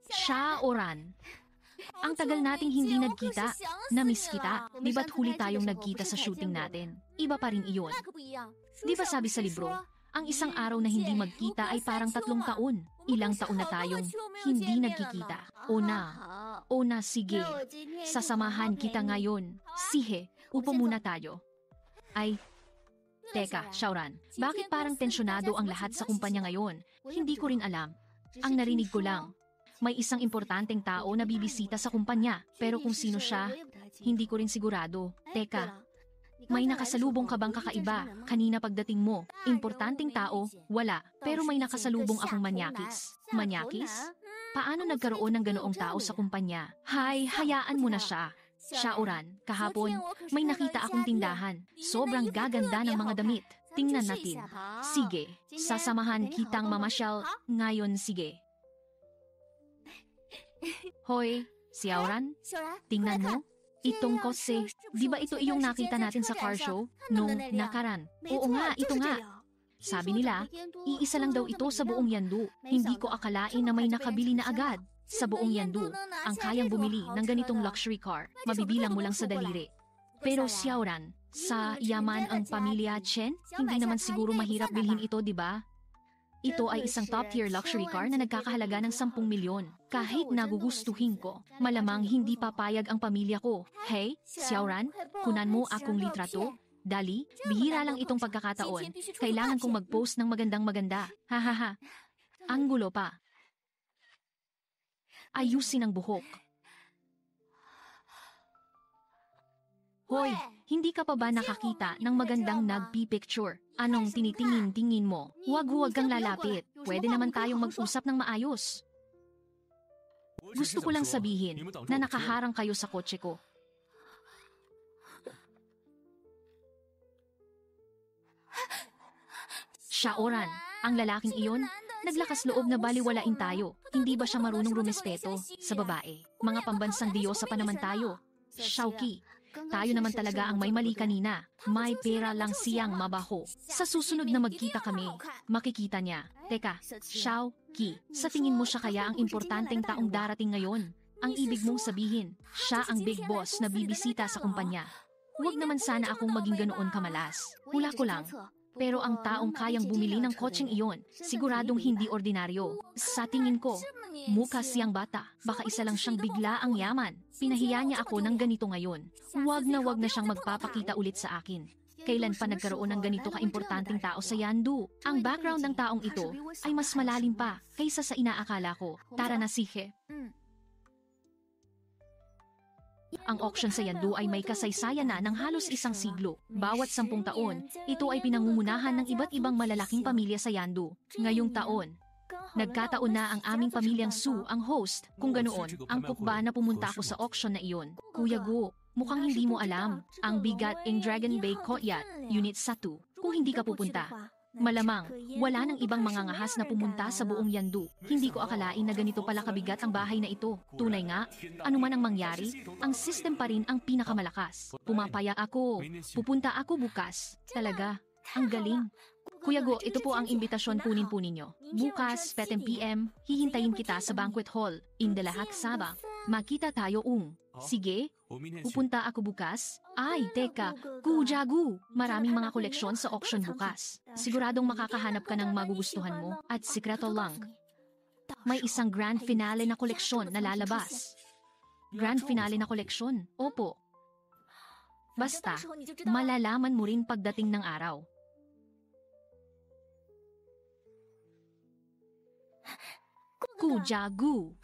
Siya oran. Ang tagal nating hindi nagkita, na-miss kita. Di ba't huli tayong nagkita sa shooting natin? Iba pa rin iyon. Di ba sabi sa libro, Ang isang araw na hindi magkita ay parang 3 taon. Ilang taon na tayong hindi nagkikita. O na, sige. Sasamahan kita ngayon. Sige, upo muna tayo. Ay, teka, Xiaoran, bakit parang tensyonado ang lahat sa kumpanya ngayon? Hindi ko rin alam. Ang narinig ko lang, may isang importanteng tao na bibisita sa kumpanya. Pero kung sino siya, hindi ko rin sigurado. Teka, may nakasalubong ka bang kakaiba kanina pagdating mo? Importanteng tao? Wala. Pero may nakasalubong akong manyakis. Manyakis? Paano nagkaroon ng ganoong tao sa kumpanya? Hayaan mo na siya. Xiaoran, kahapon, may nakita akong tindahan. Sobrang gaganda ng mga damit. Tingnan natin. Sige, sasamahan kitang mamasyal. Ngayon, sige. Hoy, Xiaoran, tingnan mo. Itong kotse, di ba ito iyong nakita natin sa car show? Nung nakaraan. Oo nga, ito nga. Sabi nila, iisa lang daw ito sa buong Yandu. Hindi ko akalain na may nakabili na agad. Sa buong Yandu, ang kayang bumili ng ganitong luxury car, mabibilang mo lang sa daliri. Pero Xiaoran, sa yaman ang pamilya Chen, hindi naman siguro mahirap bilhin ito, di ba? Ito ay isang top-tier luxury car na nagkakahalaga ng 10 milyon. Kahit nagugustuhin ko, malamang hindi papayag ang pamilya ko. Hey, Xiaoran, kunan mo akong litrato. Dali, bihira lang itong pagkakataon. Kailangan kong mag-post ng magandang-maganda. Hahaha. Ang gulo pa. Ayusin ang buhok. Hoy, hindi ka pa ba nakakita ng magandang nagpi-picture? Anong tinitingin-tingin mo? Huwag kang lalapit. Pwede naman tayong mag-usap ng maayos. Gusto ko lang sabihin na nakaharang kayo sa kotse ko. Xiaoran, ang lalaking iyon, naglakas loob na baliwalain tayo. Hindi ba siya marunong rumespeto sa babae? Mga pambansang diyosa pa naman tayo. Xiaoqi, tayo naman talaga ang may mali kanina. May pera lang siyang mabaho. Sa susunod na magkita kami, makikita niya. Teka, Xiaoqi, sa tingin mo siya kaya ang importanteng taong darating ngayon? Ang ibig mong sabihin, siya ang big boss na bibisita sa kumpanya. Huwag naman sana akong maging ganoon kamalas. Hula ko lang. Pero ang taong kayang bumili ng kotseng iyon, siguradong hindi ordinaryo. Sa tingin ko, mukha siyang bata. Baka isa lang siyang bigla ang yaman. Pinahiya niya ako ng ganito ngayon. Huwag na siyang magpapakita ulit sa akin. Kailan pa nagkaroon ng ganito kaimportanteng tao sa Yandu? Ang background ng taong ito ay mas malalim pa kaysa sa inaakala ko. Tara na, sige. Ang auction sa Yandu ay may kasaysayan na ng halos 1 siglo. Bawat 10 taon, ito ay pinangungunahan ng iba't ibang malalaking pamilya sa Yandu. Ngayong taon, nagkataon na ang aming pamilyang Su ang host. Kung ganoon, ang pukba na pumunta ako sa auction na iyon. Kuya Go, mukhang hindi mo alam. Ang bigat ng Dragon Bay Courtyard, Unit 1. Kung hindi ka pupunta, malamang, wala nang ibang mangangahas na pumunta sa buong Yandu. Hindi ko akalain na ganito pala kabigat ang bahay na ito. Tunay nga, ano man ang mangyari, ang system pa rin ang pinakamalakas. Pumapayag ako, pupunta ako bukas. Talaga, ang galing. Kuya Go, ito po ang imbitasyon, kunin po ninyo. Bukas, 10 PM, hihintayin kita sa banquet hall, in De La Haksaba. Makita tayo Sige, pupunta ako bukas? Ay, teka, Kujagu! Maraming mga koleksyon sa auction bukas. Siguradong makakahanap ka ng magugustuhan mo. At sikreto lang, may isang grand finale na koleksyon na lalabas. Grand finale na koleksyon? Opo. Basta, malalaman mo rin pagdating ng araw. Kujagu!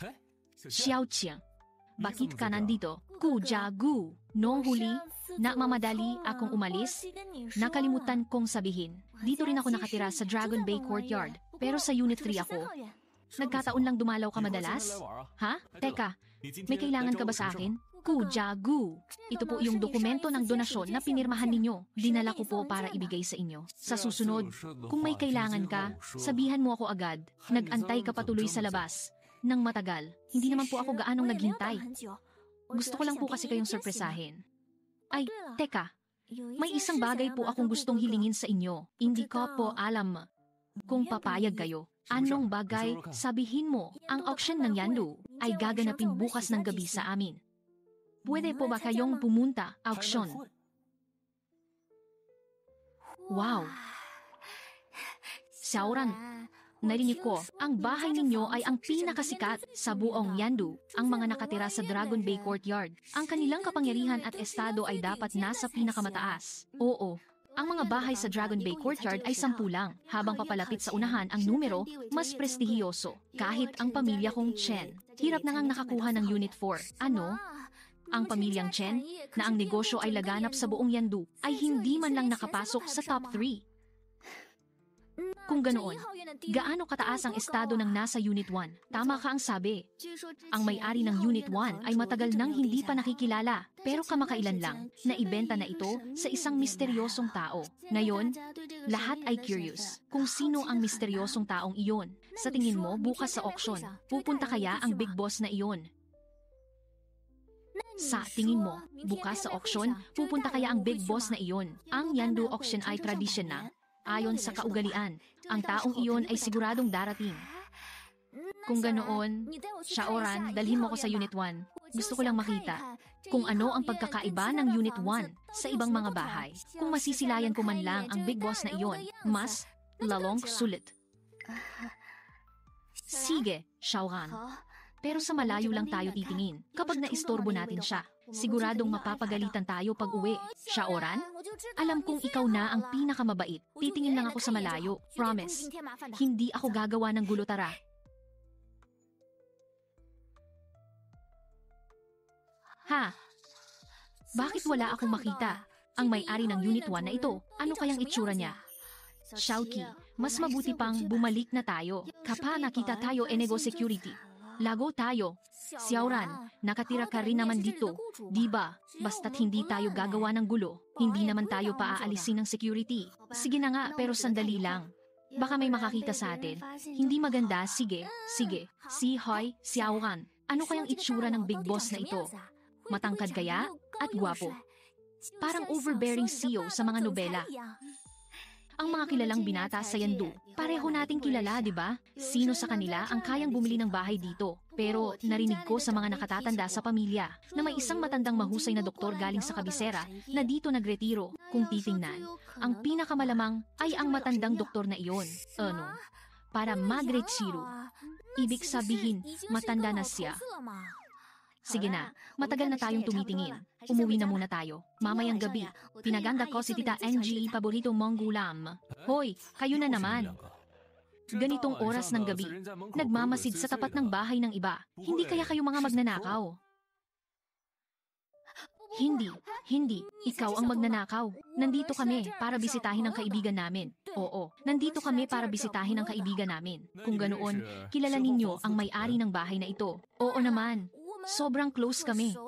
Xiaoqiang, bakit ka nandito? Kujagu! Noong huli, mamadali akong umalis, nakalimutan kong sabihin. Dito rin ako nakatira sa Dragon Bay Courtyard, pero sa Unit 3 ako. Nagkataon lang dumalaw ka madalas? Ha? Teka, may kailangan ka ba sa akin? Kujagu! Ito po yung dokumento ng donasyon na pinirmahan ninyo. Dinala ko po para ibigay sa inyo. Sa susunod, kung may kailangan ka, sabihan mo ako agad. Nag-antay ka patuloy sa labas. Nang matagal, hindi naman po ako gaanong naghintay. Gusto ko lang po kasi kayong sorpresahin. Ay, teka, may isang bagay po akong gustong hilingin sa inyo. Hindi ko po alam kung papayag kayo. Anong bagay, sabihin mo, ang auction ng Yandu ay gaganapin bukas ng gabi sa amin. Pwede po ba kayong pumunta, auction? Wow! Xiaoran, narinig ko, ang bahay ninyo ay ang pinakasikat sa buong Yandu, ang mga nakatira sa Dragon Bay Courtyard. Ang kanilang kapangyarihan at estado ay dapat nasa pinakamataas. Oo, ang mga bahay sa Dragon Bay Courtyard ay 10 lang, habang papalapit sa unahan ang numero, mas prestihiyoso. Kahit ang pamilya kong Chen, hirap na ngang nakakuha ng Unit 4. Ano? Ang pamilyang Chen, na ang negosyo ay laganap sa buong Yandu, ay hindi man lang nakapasok sa top 3. Kung ganoon, gaano kataas ang estado ng nasa Unit 1? Tama ka ang sabi. Ang may-ari ng Unit 1 ay matagal nang hindi pa nakikilala, pero kamakailan lang, naibenta na ito sa isang misteryosong tao. Ngayon, lahat ay curious kung sino ang misteryosong taong iyon. Sa tingin mo, bukas sa auction, pupunta kaya ang big boss na iyon? Sa tingin mo, bukas sa auction, pupunta kaya ang big boss na iyon? Ang Yandu auction ay tradisyon na. Ayon sa kaugalian, ang taong iyon ay siguradong darating. Kung ganoon, Xiaoran, dalhin mo ko sa Unit 1. Gusto ko lang makita kung ano ang pagkakaiba ng Unit 1 sa ibang mga bahay. Kung masisilayan ko man lang ang big boss na iyon, mas lalong sulit. Sige, Xiaoran. Pero sa malayo lang tayo titingin. Kapag naistorbo natin siya, siguradong mapapagalitan tayo pag uwi. Xiaoran, alam kong ikaw na ang pinakamabait. Titingin lang ako sa malayo. Promise. Hindi ako gagawa ng gulo, tara. Ha? Bakit wala akong makita? Ang may-ari ng Unit 1 na ito, ano kayang itsura niya? Xiaoqi, mas mabuti pang bumalik na tayo. Kapag nakita tayo Enego Security. Lago tayo. Xiaoran, nakatira ka rin naman dito, di ba? Basta't hindi tayo gagawa ng gulo, hindi naman tayo paaalisin ng security. Sige na nga, pero sandali lang. Baka may makakita sa atin. Hindi maganda, sige. Si Hoy, Xiaoran, ano kayang itsura ng big boss na ito? Matangkad kaya? At gwapo. Parang overbearing CEO sa mga nobela. Ang mga kilalang binata sa Yandu, pareho nating kilala, di ba? Sino sa kanila ang kayang bumili ng bahay dito? Pero narinig ko sa mga nakatatanda sa pamilya na may isang matandang mahusay na doktor galing sa kabisera na dito nagretiro. Kung titingnan, ang pinakamalamang ay ang matandang doktor na iyon. Ano? Para magretiro. Ibig sabihin, matanda na siya. Sige na, matagal na tayong tumitingin. Umuwi na muna tayo. Mamayang gabi, pinaganda ko si Tita NG, paborito mong gulam. Hoy, kayo na naman. Ganitong oras ng gabi, nagmamasid sa tapat ng bahay ng iba. Hindi kaya kayo mga magnanakaw? Hindi. Ikaw ang magnanakaw. Nandito kami para bisitahin ang kaibigan namin. Oo, nandito kami para bisitahin ang kaibigan namin. Kung ganoon, kilala ninyo ang may-ari ng bahay na ito. Oo naman. Sobrang close kami.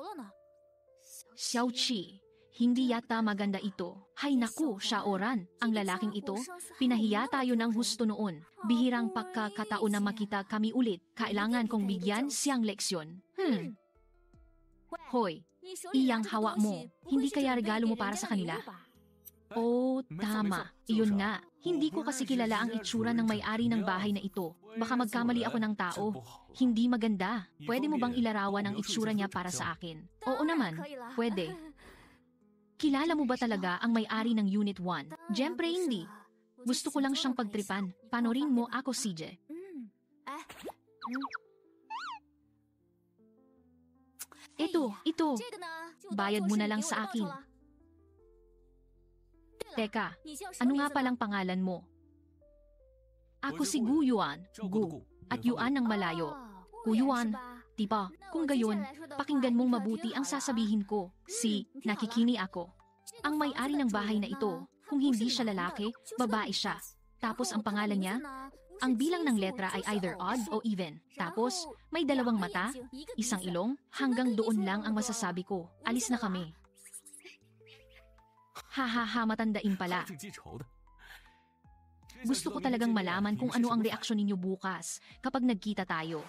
Xiaoqi, hindi yata maganda ito. Hay naku, Xiaoran, ang lalaking ito, pinahiya tayo ng husto noon. Bihirang pagkakataon na makita kami ulit. Kailangan kong bigyan siyang leksyon. Hoy, iyang hawa mo. Hindi kaya regalo mo para sa kanila? Oh, tama. Iyon nga. Hindi ko kasi kilala ang itsura ng may-ari ng bahay na ito. Baka magkamali ako ng tao. Hindi maganda. Pwede mo bang ilarawan ang itsura niya para sa akin? Oo naman. Pwede. Kilala mo ba talaga ang may-ari ng Unit 1? Siyempre hindi. Gusto ko lang siyang pagtripan. Panorin mo ako, CJ. Ito. Bayad mo na lang sa akin. Teka, ano nga palang pangalan mo? Ako si Gu Yuan, Gu, at Yuan ng malayo. Gu Yuan, diba? Kung gayon, pakinggan mong mabuti ang sasabihin ko. Nakikini ako. Ang may-ari ng bahay na ito, kung hindi siya lalaki, babae siya. Tapos ang pangalan niya, ang bilang ng letra ay either odd o even. Tapos, may 2 mata, isang ilong, hanggang doon lang ang masasabi ko. Alis na kami. Hahaha, matandain pala. Gusto ko talagang malaman kung ano ang reaksyon ninyo bukas kapag nagkita tayo.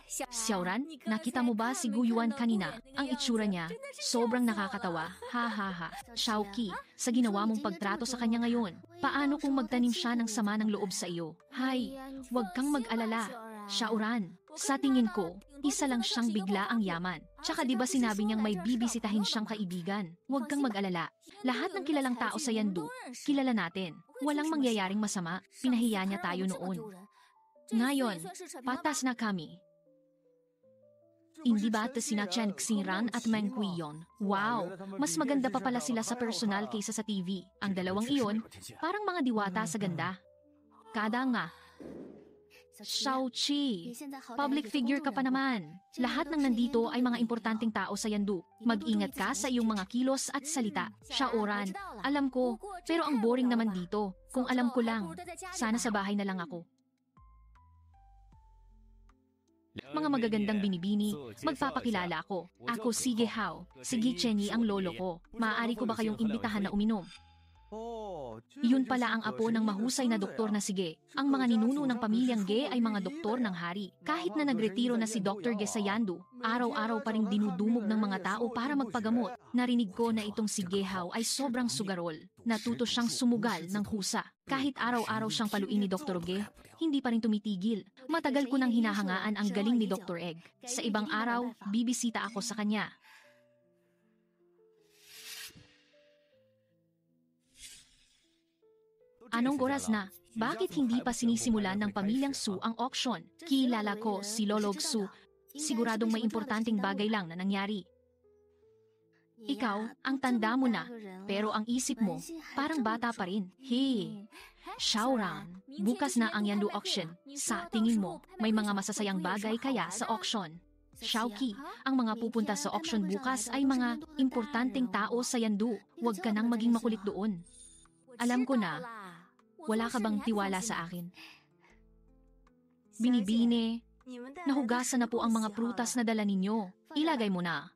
Xiaoran, nakita mo ba si Gu Yuan kanina? Ang itsura niya, sobrang nakakatawa. Hahaha. Xiaoqi, sa ginawa mong pagtrato sa kanya ngayon, paano kung magtanim siya ng sama ng loob sa iyo? Hay, huwag kang mag-alala. Xiaoran, sa tingin ko, Isa lang siyang bigla ang yaman. Tsaka di ba sinabi niyang may bibisitahin siyang kaibigan? Huwag kang mag-alala. Lahat ng kilalang tao sa Yandu, kilala natin. Walang mangyayaring masama. Pinahiya niya tayo noon. Ngayon, patas na kami. Hindi ba sina Chen Xiran at Meng Quion? Wow! Mas maganda pa pala sila sa personal kaysa sa TV. Ang dalawang iyon, parang mga diwata sa ganda. Kada nga. Xiaoqi, public figure ka pa naman. Lahat ng nandito ay mga importanteng tao sa Yandu. Mag-ingat ka sa iyong mga kilos at salita. Xiaoran, alam ko, pero ang boring naman dito. Kung alam ko lang, sana sa bahay na lang ako. Mga magagandang binibini, magpapakilala ako. Ako si Gehao, si Chenyi ang lolo ko. Maaari ko ba kayong imbitahan na uminom? Yun pala ang apo ng mahusay na doktor na si Ge. Ang mga ninuno ng pamilyang Ge ay mga doktor ng hari. Kahit na nagretiro na si Dr. Ge sa Yandu, araw-araw pa ring dinudumog ng mga tao para magpagamot. Narinig ko na itong si Gehao ay sobrang sugarol. Natuto siyang sumugal ng kusa. Kahit araw-araw siyang paluin ni Dr. Ge, hindi pa rin tumitigil. Matagal ko nang hinahangaan ang galing ni Dr. Egg. Sa ibang araw, bibisita ako sa kanya. Anong oras na? Bakit hindi pa sinisimulan ng pamilyang Su ang auction? Kilala ko si Lolog Su. Siguradong may importanteng bagay lang na nangyari. Ikaw, ang tanda mo na, pero ang isip mo, parang bata pa rin. Hey, Xiaoran, bukas na ang Yandu auction. Sa tingin mo, may mga masasayang bagay kaya sa auction? Xiaoqi, ang mga pupunta sa auction bukas ay mga importanteng tao sa Yandu. Huwag ka nang maging makulit doon. Alam ko na, wala ka bang tiwala sa akin? Binibini, nahugasan na po ang mga prutas na dala ninyo. Ilagay mo na.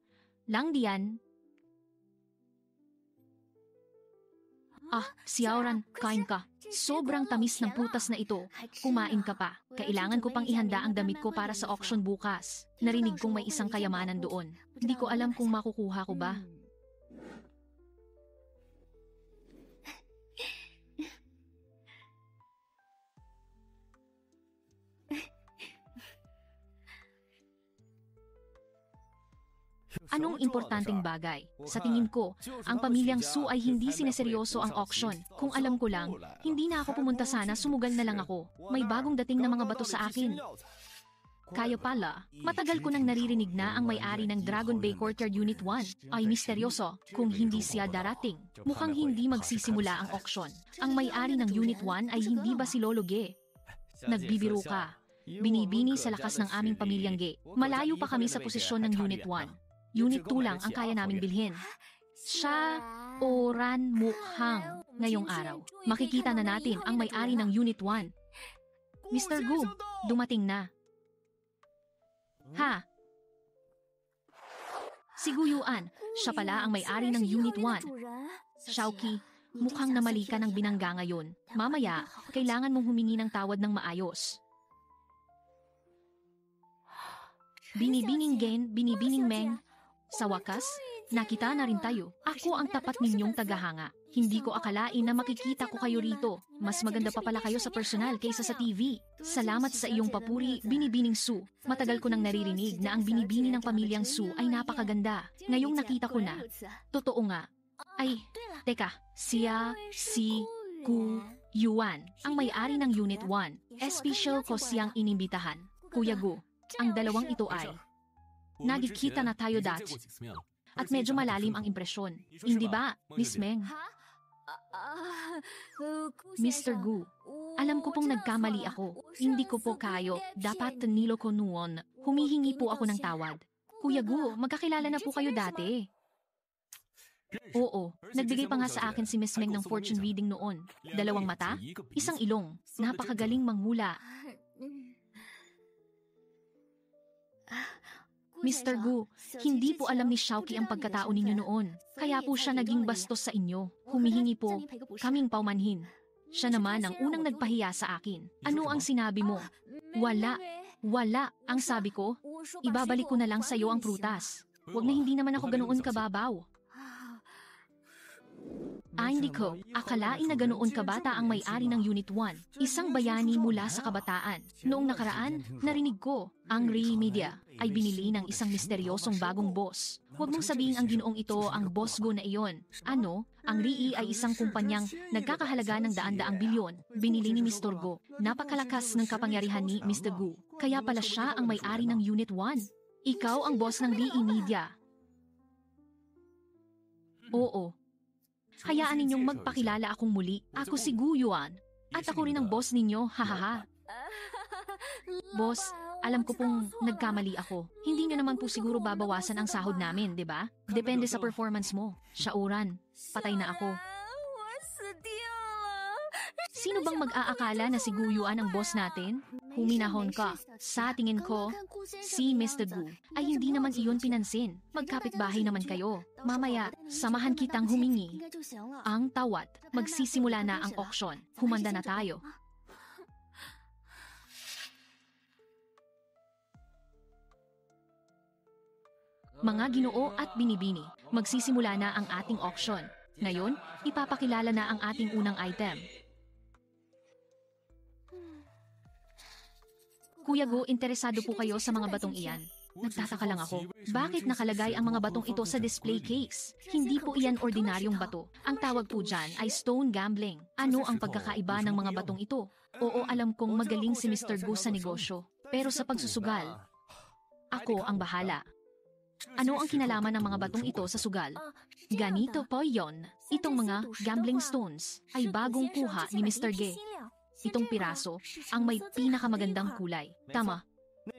Lang diyan. Ah, Xiaoran, kain ka. Sobrang tamis ng prutas na ito. Kumain ka pa. Kailangan ko pang ihanda ang damit ko para sa auction bukas. Narinig kong may isang kayamanan doon. Hindi ko alam kung makukuha ko ba. Anong importanteng bagay? Sa tingin ko, ang pamilyang Su ay hindi sineseryoso ang auction. Kung alam ko lang, hindi na ako pumunta sana, sumugal na lang ako. May bagong dating na mga bato sa akin. Kaya pala, matagal ko nang naririnig na ang may-ari ng Dragon Bay Courtyard Unit 1 ay misteryoso. Kung hindi siya darating, mukhang hindi magsisimula ang auction. Ang may-ari ng Unit 1 ay hindi ba si Lolo Ge? Nagbibiro ka. Binibini sa lakas ng aming pamilyang Ge. Malayo pa kami sa posisyon ng Unit 1. Unit 2 lang ang kaya naming bilhin. Xiaoran mukhang ngayong araw. Makikita na natin ang may-ari ng Unit 1. Mr. Gu, dumating na. Ha? Si Gu Yuan, siya pala ang may-ari ng Unit 1. Xiaoqi, mukhang namali ka ng binangga ngayon. Mamaya, kailangan mong humingi ng tawad ng maayos. Binibining Gen, binibining Meng. Sa wakas, nakita na rin tayo. Ako ang tapat ninyong tagahanga. Hindi ko akalain na makikita ko kayo rito. Mas maganda pa pala kayo sa personal kaysa sa TV. Salamat sa iyong papuri, Binibining Su. Matagal ko nang naririnig na ang binibini ng pamilyang Su ay napakaganda. Ngayong nakita ko na. Totoo nga. Ay, teka, siya, si Gu Yuan, ang may-ari ng Unit 1. Special ko siyang inimbitahan. Kuya Gu, ang dalawang ito ay nagkikita na tayo dati. At medyo malalim ang impresyon. Hindi ba, Miss Meng? Mr. Gu, alam ko pong nagkamali ako. Hindi ko po kayo. Dapat niloko noon. Humihingi po ako ng tawad. Kuya Gu, magkakilala na po kayo dati. Oo, nagbigay pa nga sa akin si Miss Meng ng fortune reading noon. 2 mata, 1 ilong. Napakagaling manghula. Mr. Gu, hindi po alam ni Xiaoqi ang pagkatao ninyo noon. Kaya po siya naging bastos sa inyo. Humihingi po, kaming paumanhin. Siya naman ang unang nagpahiya sa akin. Ano ang sinabi mo? Wala. Ang sabi ko, ibabalik ko na lang sa iyo ang prutas. Huwag na hindi naman ako ganoon kababaw. Hindi ko, akalain na ganoon kabata ang may-ari ng Unit 1. Isang bayani mula sa kabataan. Noong nakaraan, narinig ko, ang Ray Media ay binili ng isang misteryosong bagong boss. Huwag mong sabihin ang Ginoong ito ang Boss Go na iyon. Ano? Ang RII ay isang kumpanyang nagkakahalaga ng daan-daang bilyon. Binili ni Mr. Go. Napakalakas ng kapangyarihan ni Mr. Gu. Kaya pala siya ang may-ari ng Unit 1. Ikaw ang boss ng RII Media. Oo. Hayaan ninyong magpakilala akong muli. Ako si Gu Yuan. At ako rin ang boss ninyo, hahaha. Boss, alam ko pong nagkamali ako. Hindi nyo naman po siguro babawasan ang sahod namin, di ba? Depende sa performance mo. Syauran, patay na ako. Sino bang mag-aakala na si Gu Yuan ang boss natin? Huminahon ka. Sa tingin ko, si Mr. Gu ay hindi naman iyon pinansin. Magkapitbahay naman kayo. Mamaya, samahan kitang humingi. Ang tawad, magsisimula na ang auction. Humanda na tayo. Mga Ginoo at binibini, magsisimula na ang ating auction. Ngayon, ipapakilala na ang ating unang item. Kuya Go, interesado po kayo sa mga batong iyan? Nagtataka lang ako. Bakit nakalagay ang mga batong ito sa display case? Hindi po iyan ordinaryong bato. Ang tawag po dyan ay stone gambling. Ano ang pagkakaiba ng mga batong ito? Oo, alam kong magaling si Mr. Gu sa negosyo. Pero sa pagsusugal, ako ang bahala. Ano ang kinalaman ng mga batong ito sa sugal? Ganito po yon. Itong mga gambling stones ay bagong kuha ni Mr. Ge. Itong piraso ang may pinakamagandang kulay. Tama.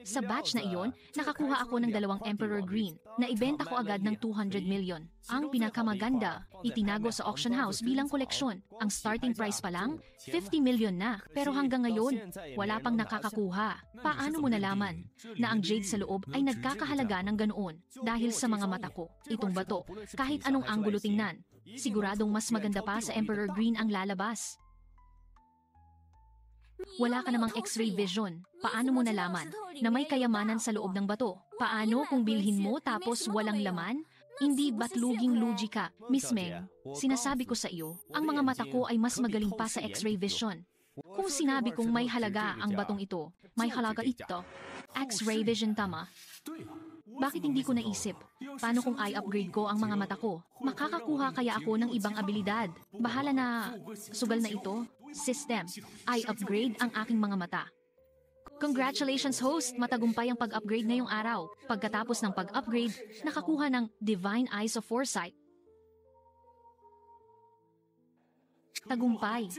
Sa batch na iyon, nakakuha ako ng 2 Emperor Green na ibenta ko agad ng 200 million. Ang pinakamaganda, itinago sa auction house bilang koleksyon. Ang starting price pa lang, 50 million na. Pero hanggang ngayon, wala pang nakakakuha. Paano mo nalaman na ang jade sa loob ay nagkakahalaga ng ganoon? Dahil sa mga mata ko, itong bato, kahit anong anggulo tingnan, siguradong mas maganda pa sa Emperor Green ang lalabas. Wala ka namang X-ray vision. Paano mo nalaman na may kayamanan sa loob ng bato? Paano kung bilhin mo tapos walang laman? Hindi ba't luging logika, Miss Meng? Sinasabi ko sa iyo, ang mga mata ko ay mas magaling pa sa X-ray vision. Kung sinabi kong may halaga ang batong ito, may halaga ito. X-ray vision tama. Bakit hindi ko naisip? Paano kung i-upgrade ko ang mga mata ko? Makakakuha kaya ako ng ibang abilidad? Bahala na, sugal na ito. System, i-upgrade ang aking mga mata. Congratulations host, matagumpay ang pag-upgrade ngayong araw. Pagkatapos ng pag-upgrade, nakakuha ng Divine Eyes of Foresight. Tagumpay.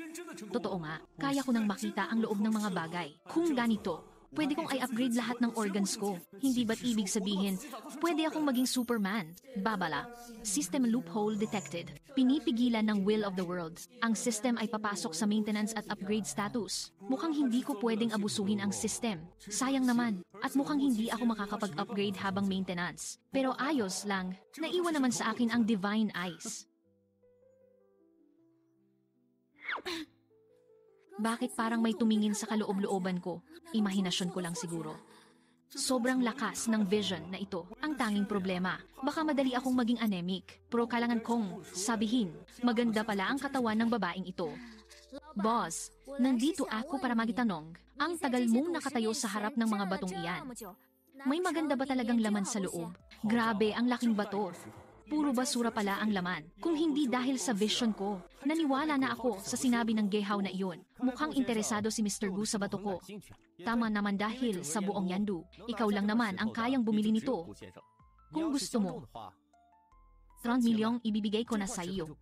Totoo nga, kaya ko nang makita ang loob ng mga bagay. Kung ganito, pwede kong i-upgrade lahat ng organs ko. Hindi ba't ibig sabihin, pwede akong maging Superman? Babala. System loophole detected. Pinipigilan ng will of the world. Ang system ay papasok sa maintenance at upgrade status. Mukhang hindi ko pwedeng abusuhin ang system. Sayang naman. At mukhang hindi ako makakapag-upgrade habang maintenance. Pero ayos lang, naiwan naman sa akin ang Divine Eyes. Bakit parang may tumingin sa kaloob-looban ko? Imahinasyon ko lang siguro. Sobrang lakas ng vision na ito. Ang tanging problema, baka madali akong maging anemic. Pero kailangan kong sabihin, maganda pala ang katawan ng babaeng ito. Boss, nandito ako para magitanong, ang tagal mong nakatayo sa harap ng mga batong iyan. May maganda ba talagang laman sa loob? Grabe, ang laking bato. Puro basura pala ang laman. Kung hindi dahil sa vision ko, naniwala na ako sa sinabi ng gehaw na iyon. Mukhang interesado si Mr. Gu sa bato ko. Tama naman dahil sa buong Yandu, ikaw lang naman ang kayang bumili nito. Kung gusto mo, 30 milyong ibibigay ko na sa iyo.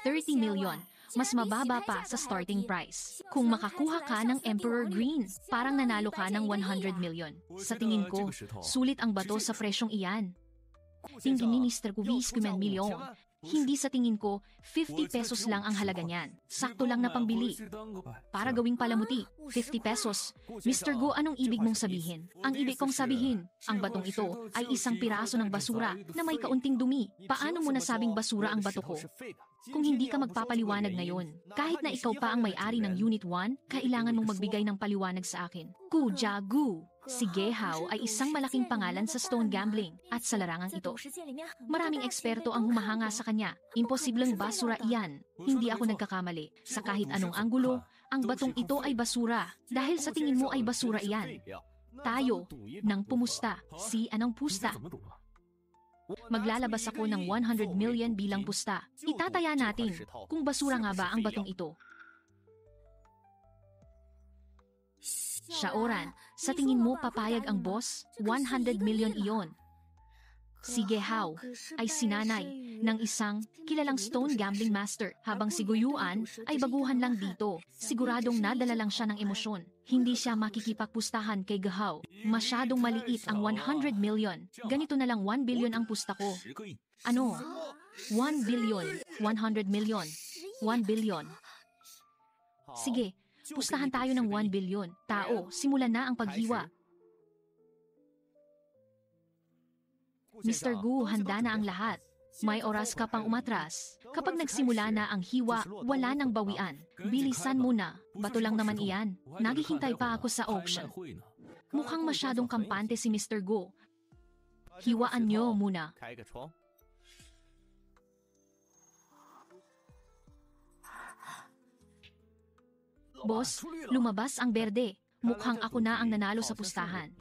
30 million. Mas mababa pa sa starting price. Kung makakuha ka ng Emperor Green, parang nanalo ka ng 100 million. Sa tingin ko, sulit ang bato sa presyong iyan. Tingin ni Mr. Gu 20 milyon. Hindi sa tingin ko, 50 pesos lang ang halaga niyan. Sakto lang na pangbili. Para gawing palamuti, 50 pesos. Mr. Gu, anong ibig mong sabihin? Ang ibig kong sabihin, ang batong ito ay isang piraso ng basura na may kaunting dumi. Paano mo nasabing basura ang bato ko? Kung hindi ka magpapaliwanag ngayon, kahit na ikaw pa ang may-ari ng Unit 1, kailangan mong magbigay ng paliwanag sa akin. Kuya Gu. Si Gehao ay isang malaking pangalan sa stone gambling at sa larangang ito. Maraming eksperto ang humahanga sa kanya. Imposibleng basura iyan. Hindi ako nagkakamali. Sa kahit anong anggulo, ang batong ito ay basura. Dahil sa tingin mo ay basura iyan. Tayo, nang pumusta, si anong pusta. Maglalabas ako ng 100 million bilang pusta. Itataya natin kung basura nga ba ang batong ito. Shaoran, sa tingin mo papayag ang boss? 100 million iyon. Si Gehao ay sinanay ng isang kilalang stone gambling master, habang si Guyuan ay baguhan lang dito. Siguradong nadala lang siya ng emosyon. Hindi siya makikipagpustahan kay Gehao. Masyadong maliit ang 100 million. Ganito na lang 1 billion ang pusta ko. Ano? 1 billion, 100 million, 1 billion. Sige, pustahan tayo ng 1 billion. Tao, simulan na ang paghiwa. Mr. Gu, handa na ang lahat. May oras ka pang umatras. Kapag nagsimula na ang hiwa, wala nang bawian. Bilisan mo na. Bato lang naman iyan. Naghihintay pa ako sa auction. Mukhang masyadong kampante si Mr. Gu. Hiwaan niyo muna. Boss, lumabas ang berde. Mukhang ako na ang nanalo sa pustahan.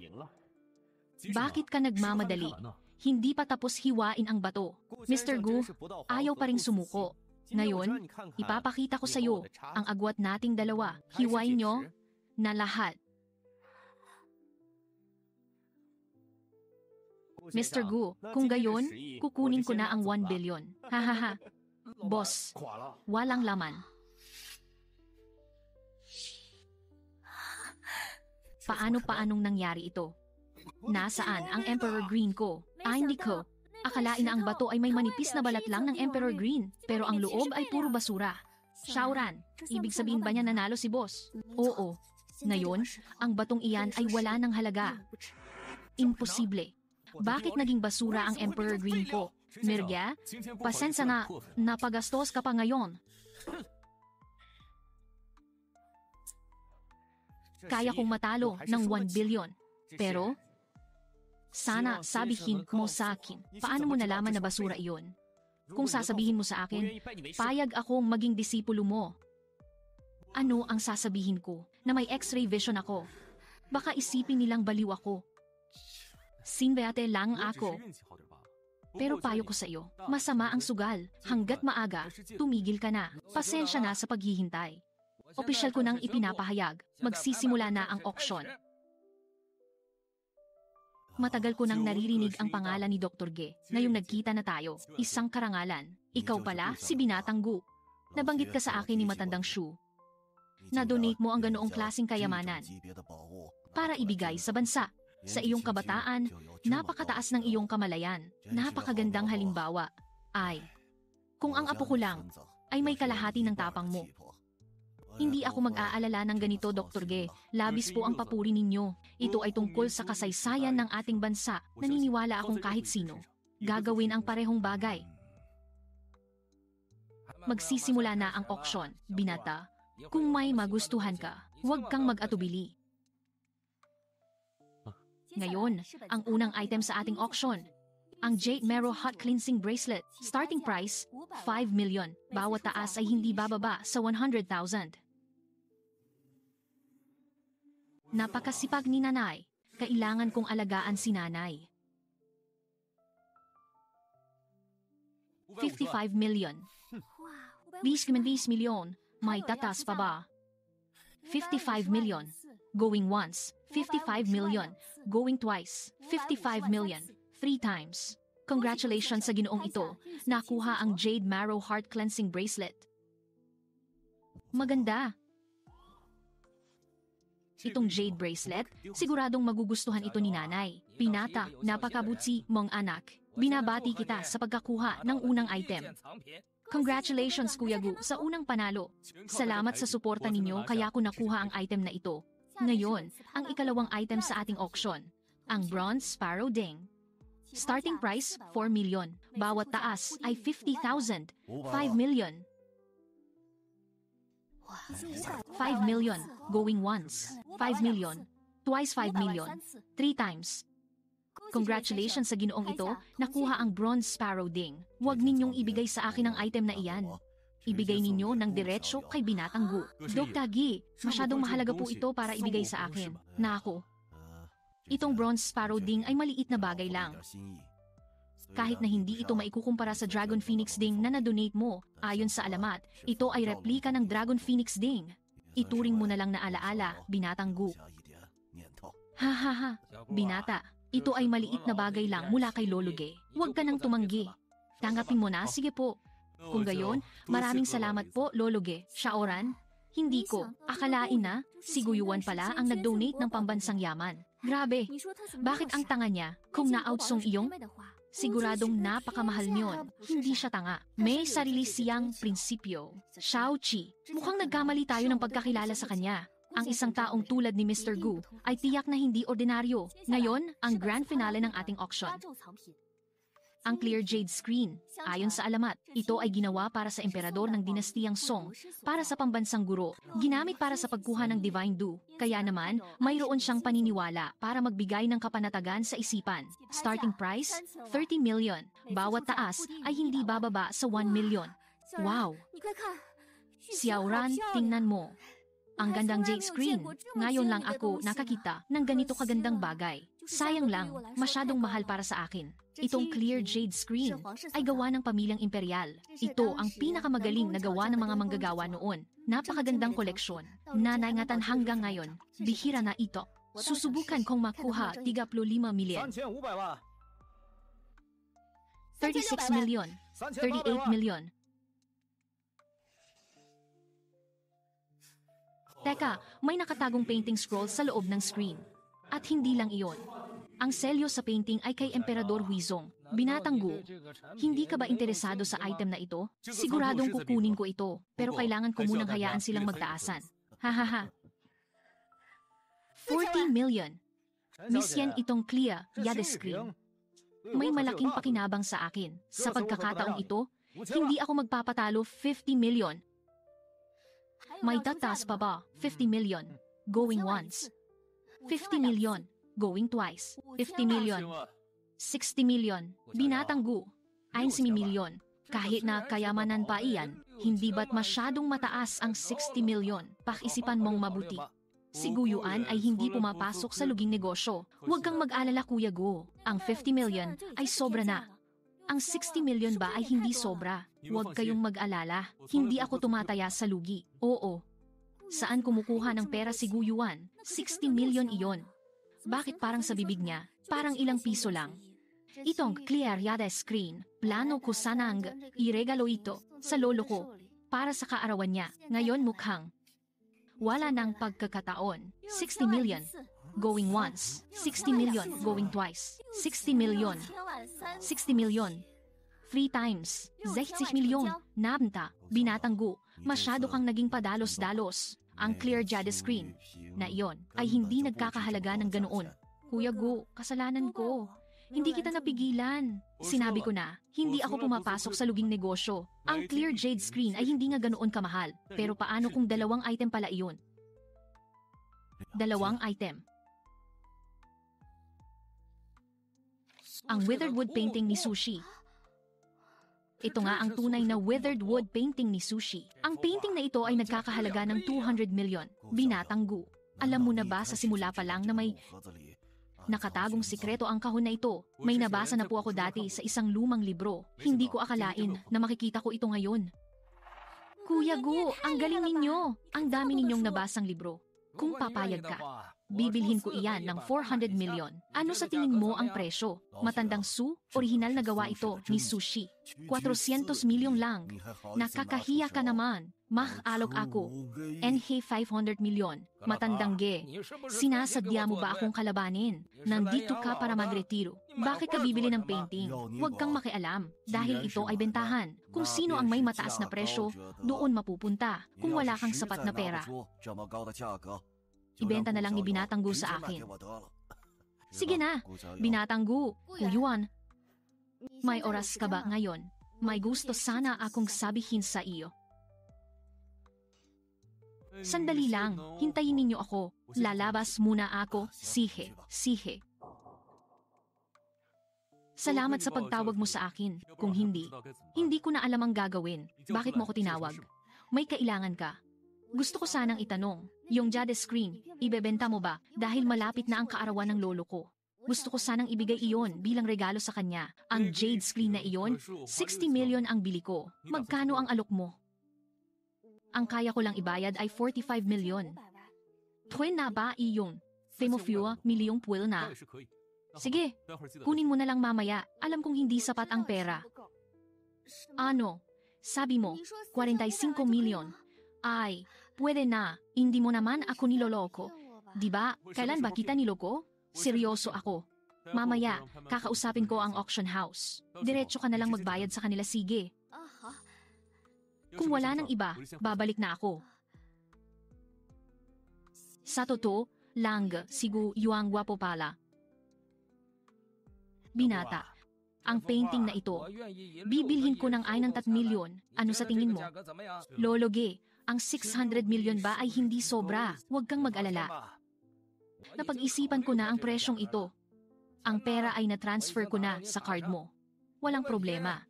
Bakit ka nagmamadali? Hindi pa tapos hiwain ang bato. Mr. Gu, ayaw pa ring sumuko. Ngayon, ipapakita ko sa iyo ang agwat nating dalawa. Hiwain nyo na lahat. Mr. Gu, kung gayon, kukunin ko na ang 1 billion. Hahaha. Boss, walang laman. Paanong nangyari ito? Nasaan ang Emperor Green ko? Hindi ko. Akalain na ang bato ay may manipis na balat lang ng Emperor Green, pero ang loob ay puro basura. Shaoran, ibig sabihin ba niya nanalo si boss? Oo. Ngayon, ang batong iyan ay wala ng halaga. Imposible. Bakit naging basura ang Emperor Green ko? Mirgya, pasensya na, napagastos ka pa ngayon. Kaya kong matalo ng 1 billion. Pero, sana sabihin mo sa akin, paano mo nalaman na basura iyon? Kung sasabihin mo sa akin, payag akong maging disipulo mo. Ano ang sasabihin ko? Na may x-ray vision ako. Baka isipin nilang baliw ako. Sinbeate lang ako. Pero payo ko sa iyo, masama ang sugal. Hanggat maaga, tumigil ka na. Pasensya na sa paghihintay. Opisyal ko nang ipinapahayag, magsisimula na ang auction. Matagal ko nang naririnig ang pangalan ni Dr. Ge. Ngayong nagkita na tayo, isang karangalan. Ikaw pala, si Binatang Gu. Nabanggit ka sa akin ni Matandang Shu. Na-donate mo ang ganoong klaseng kayamanan para ibigay sa bansa. Sa iyong kabataan, napakataas ng iyong kamalayan. Napakagandang halimbawa ay, kung ang apo ko lang ay may kalahati ng tapang mo. Hindi ako mag-aalala ng ganito, Dr. Ge. Labis po ang papuri ninyo. Ito ay tungkol sa kasaysayan ng ating bansa. Naniniwala akong kahit sino gagawin ang parehong bagay. Magsisimula na ang auction, Binata. Kung may magustuhan ka, huwag kang mag-atubili. Ngayon, ang unang item sa ating auction. Ang Jade Mero Hot Cleansing Bracelet. Starting price, 5 million. Bawat taas ay hindi bababa sa 100,000. Napakasipag ni nanay. Kailangan kong alagaan si nanay. 55 million. 20 million. May tatas pa ba? 55 million. Going once. 55 million. Going twice. 55 million. 3 times. Congratulations sa ginoong ito. Nakuha ang Jade Marrow Heart Cleansing Bracelet. Maganda. Itong jade bracelet, siguradong magugustuhan ito ni nanay. Binata, napakabuti mong anak. Binabati kita sa pagkakuha ng unang item. Congratulations Kuya Gu sa unang panalo. Salamat sa suporta ninyo kaya ko nakuha ang item na ito. Ngayon, ang ikalawang item sa ating auction, ang Bronze Sparrow Ding. Starting price, 4 million. Bawat taas ay 50,000. 5 million. 5 million. Going once. 5 million. Twice 5 million. 3 times. Congratulations sa ginoong ito, nakuha ang Bronze Sparrow Ding. Huwag ninyong ibigay sa akin ang item na iyan. Ibigay ninyo ng diretsyo kay Binatang Gu. Dr. Gi, masyadong mahalaga po ito para ibigay sa akin. Na ako. Itong Bronze Sparrow Ding ay maliit na bagay lang. Kahit na hindi ito maikukumpara sa Dragon Phoenix Ding na na-donate mo, ayon sa alamat, ito ay replika ng Dragon Phoenix Ding. Ituring mo na lang na alaala, Binatang Gu. Hahaha, binata. Ito ay maliit na bagay lang mula kay Lolo Ge. Huwag ka nang tumanggi. Tanggapin mo na, sige po. Kung gayon, maraming salamat po, Lolo Ge. Shaoran? Hindi ko. Akalain na, si Guyuan pala ang nag-donate ng pambansang yaman. Grabe. Bakit ang tanga niya kung na-outsong iyong? Siguradong napakamahal niyon. Hindi siya tanga. May sarili siyang prinsipyo. Shao Chi. Mukhang nagkamali tayo ng pagkakilala sa kanya. Ang isang taong tulad ni Mr. Gu ay tiyak na hindi ordinaryo. Ngayon, ang grand finale ng ating auction. Ang Clear Jade Screen. Ayon sa alamat, ito ay ginawa para sa emperador ng dinastiyang Song, para sa pambansang guro, ginamit para sa pagkuha ng Divine Dew. Kaya naman, mayroon siyang paniniwala para magbigay ng kapanatagan sa isipan. Starting price, 30 million. Bawat taas ay hindi bababa sa 1 million. Wow! Xiaoran, tingnan mo. Ang gandang jade screen. Ngayon lang ako nakakita ng ganito kagandang bagay. Sayang lang, masyadong mahal para sa akin. Itong clear jade screen ay gawa ng pamilyang imperial. Ito ang pinakamagaling na gawa ng mga manggagawa noon. Napakagandang koleksyon. Nanaingatan hanggang ngayon. Bihira na ito. Susubukan kong makuha 35 million. 36 million. 38 million. Teka, may nakatagong painting scroll sa loob ng screen. At hindi lang iyon. Ang selyo sa painting ay kay Emperador Huizong. Binatang Gu, hindi ka ba interesado sa item na ito? Siguradong kukunin ko ito, pero kailangan ko munang hayaan silang magtaasan. Hahaha. 40 million. Misyan itong Clea Yade Screen. May malaking pakinabang sa akin. Sa pagkakataong ito, hindi ako magpapatalo 50 million. May tataas pa ba? 50 million. Going once. 50 million. Going twice. 50 million. 60 million. Binatang Gu. 1 million. Kahit na kayamanan pa iyan, hindi ba't masyadong mataas ang 60 million? Pakisipan mong mabuti. Si Guyuan ay hindi pumapasok sa luging negosyo. Huwag kang mag-alala, Kuya Gu. Ang 50 million ay sobra na. Ang 60 million ba ay hindi sobra? Huwag kayong mag-alala. Hindi ako tumataya sa lugi. Oo. Saan kumukuha ng pera si Guyuan? 60 million iyon. Bakit parang sa bibig niya? Parang ilang piso lang. Itong clear yada screen, plano ko sanang iregalo ito sa lolo ko para sa kaarawan niya. Ngayon mukhang wala nang pagkakataon. 60 million. Going once. 60 million. Going twice. 60 million. 60 million. 3 times. 60 million. Nabenta. Binatang Gu. Masyado kang naging padalos-dalos. Ang clear jade screen na iyon ay hindi nagkakahalaga ng ganoon. Kuya Gu, kasalanan ko. Hindi kita napigilan. Sinabi ko na, hindi ako pumapasok sa luging negosyo. Ang clear jade screen ay hindi nga ganoon kamahal. Pero paano kung dalawang item pala iyon? Dalawang item. Ang withered wood painting ni Sushi. Ito nga ang tunay na withered wood painting ni Sushi. Ang painting na ito ay nagkakahalaga ng 200 million. Binatang Gu. Alam mo na ba sa simula pa lang na may nakatagong sikreto ang kahon na ito? May nabasa na po ako dati sa isang lumang libro. Hindi ko akalain na makikita ko ito ngayon. Kuya Gu, ang galing ninyo. Ang dami ninyong nabasang libro. Kung papayag ka, bibilhin ko iyan ng 400 million. Ano sa tingin mo ang presyo? Matandang Su, orihinal na gawa ito ni Sushi. 400 milyon lang. Nakakahiya ka naman. Alok ako. NH 500 milyon. Matandang Ge. Sinasadya mo ba akong kalabanin? Nandito ka para magretiro. Bakit ka bibili ng painting? Huwag kang makialam. Dahil ito ay bentahan. Kung sino ang may mataas na presyo, doon mapupunta. Kung wala kang sapat na pera, ibenta na lang ni Binatang Gu sa akin. Sige na, Binatang Gu, Guyuan. May oras ka ba ngayon? May gusto sana akong sabihin sa iyo. Sandali lang, hintayin ninyo ako. Lalabas muna ako, sihe. Salamat sa pagtawag mo sa akin. Kung hindi ko na alam ang gagawin. Bakit mo ako tinawag? May kailangan ka. Gusto ko sanang itanong, yung Jade screen, ibebenta mo ba dahil malapit na ang kaarawan ng lolo ko? Gusto ko sanang ibigay iyon bilang regalo sa kanya. Ang Jade screen na iyon, 60 million ang bili ko. Magkano ang alok mo? Ang kaya ko lang ibayad ay 45 million. Twin na ba iyong? Femofua, milyong puwel na. Sige, kunin mo na lang mamaya. Alam kong hindi sapat ang pera. Ano? Sabi mo, 45 million. Ay, pwede na. Hindi mo naman ako niloloko. Diba? Kailan ba kita niloko? Seryoso ako. Mamaya, kakausapin ko ang auction house. Diretso ka na lang magbayad sa kanila, sige. Kung wala nang iba, babalik na ako. Sa totoo, lang, sigu yuang wapo pala. Binata, ang painting na ito, bibilhin ko ng ay ng 3 milyon. Ano sa tingin mo? Lologe, ang 600 million ba ay hindi sobra? Huwag kang mag-alala. Napag-isipan ko na ang presyong ito. Ang pera ay na-transfer ko na sa card mo. Walang problema.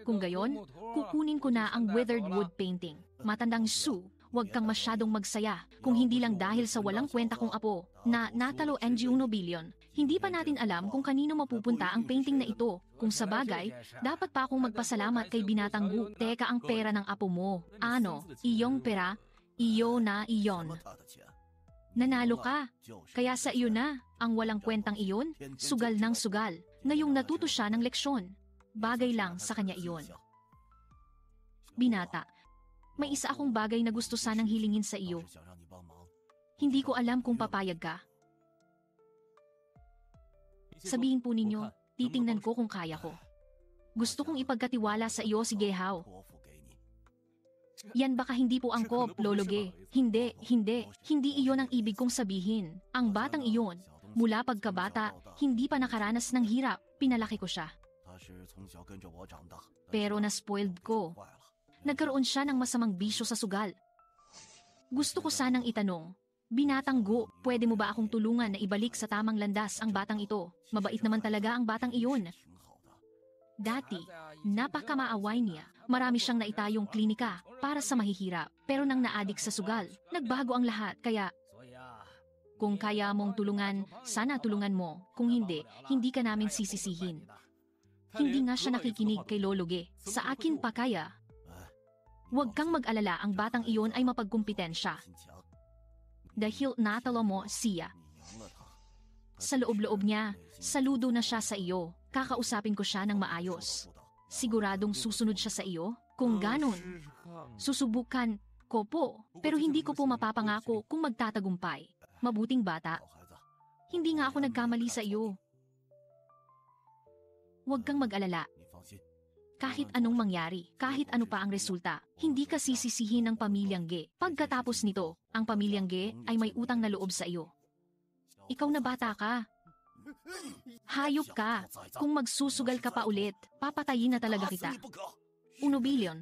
Kung gayon, kukunin ko na ang withered wood painting. Matandang Sue, huwag kang masyadong magsaya kung hindi lang dahil sa walang kwenta kong apo na natalo NG1 billion. Hindi pa natin alam kung kanino mapupunta ang painting na ito. Kung sa bagay, dapat pa akong magpasalamat kay Binatang Gu. Teka, ang pera ng apo mo. Ano? Iyong pera? Iyo na iyon. Nanalo ka. Kaya sa iyo na, ang walang kwentang iyon, sugal ng sugal. Ngayong natuto siya ng leksyon. Bagay lang sa kanya iyon. Binata, may isa akong bagay na gusto sanang hilingin sa iyo. Hindi ko alam kung papayag ka. Sabihin po ninyo, titingnan ko kung kaya ko. Gusto kong ipagkatiwala sa iyo si Gehaw. Yan baka hindi po angkop, Lologe. Hindi iyon ang ibig kong sabihin. Ang batang iyon, mula pagkabata, hindi pa nakaranas ng hirap, pinalaki ko siya. Pero na-spoiled ko. Nagkaroon siya ng masamang bisyo sa sugal. Gusto ko sanang itanong, Binatang Gu, pwede mo ba akong tulungan na ibalik sa tamang landas ang batang ito? Mabait naman talaga ang batang iyon. Dati, napakamaaway niya. Marami siyang naitayong klinika para sa mahihirap. Pero nang naadik sa sugal, nagbago ang lahat. Kaya, kung kaya mong tulungan, sana tulungan mo. Kung hindi, hindi ka namin sisisihin. Hindi nga siya nakikinig kay Lologe. Sa akin pa kaya. Huwag kang mag-alala, ang batang iyon ay mapagkumpitensya. Dahil natalo mo siya. Sa loob-loob niya, saludo na siya sa iyo. Kakausapin ko siya ng maayos. Siguradong susunod siya sa iyo? Kung ganon, susubukan ko po. Pero hindi ko po mapapangako kung magtatagumpay. Mabuting bata. Hindi nga ako nagkamali sa iyo. Huwag kang mag-alala. Kahit anong mangyari, kahit ano pa ang resulta, hindi ka sisisihin ng pamilyang Ge. Pagkatapos nito, ang pamilyang Ge ay may utang na loob sa iyo. Ikaw na bata ka. Hayop ka. Kung magsusugal ka pa ulit, papatayin na talaga kita. 1 billion.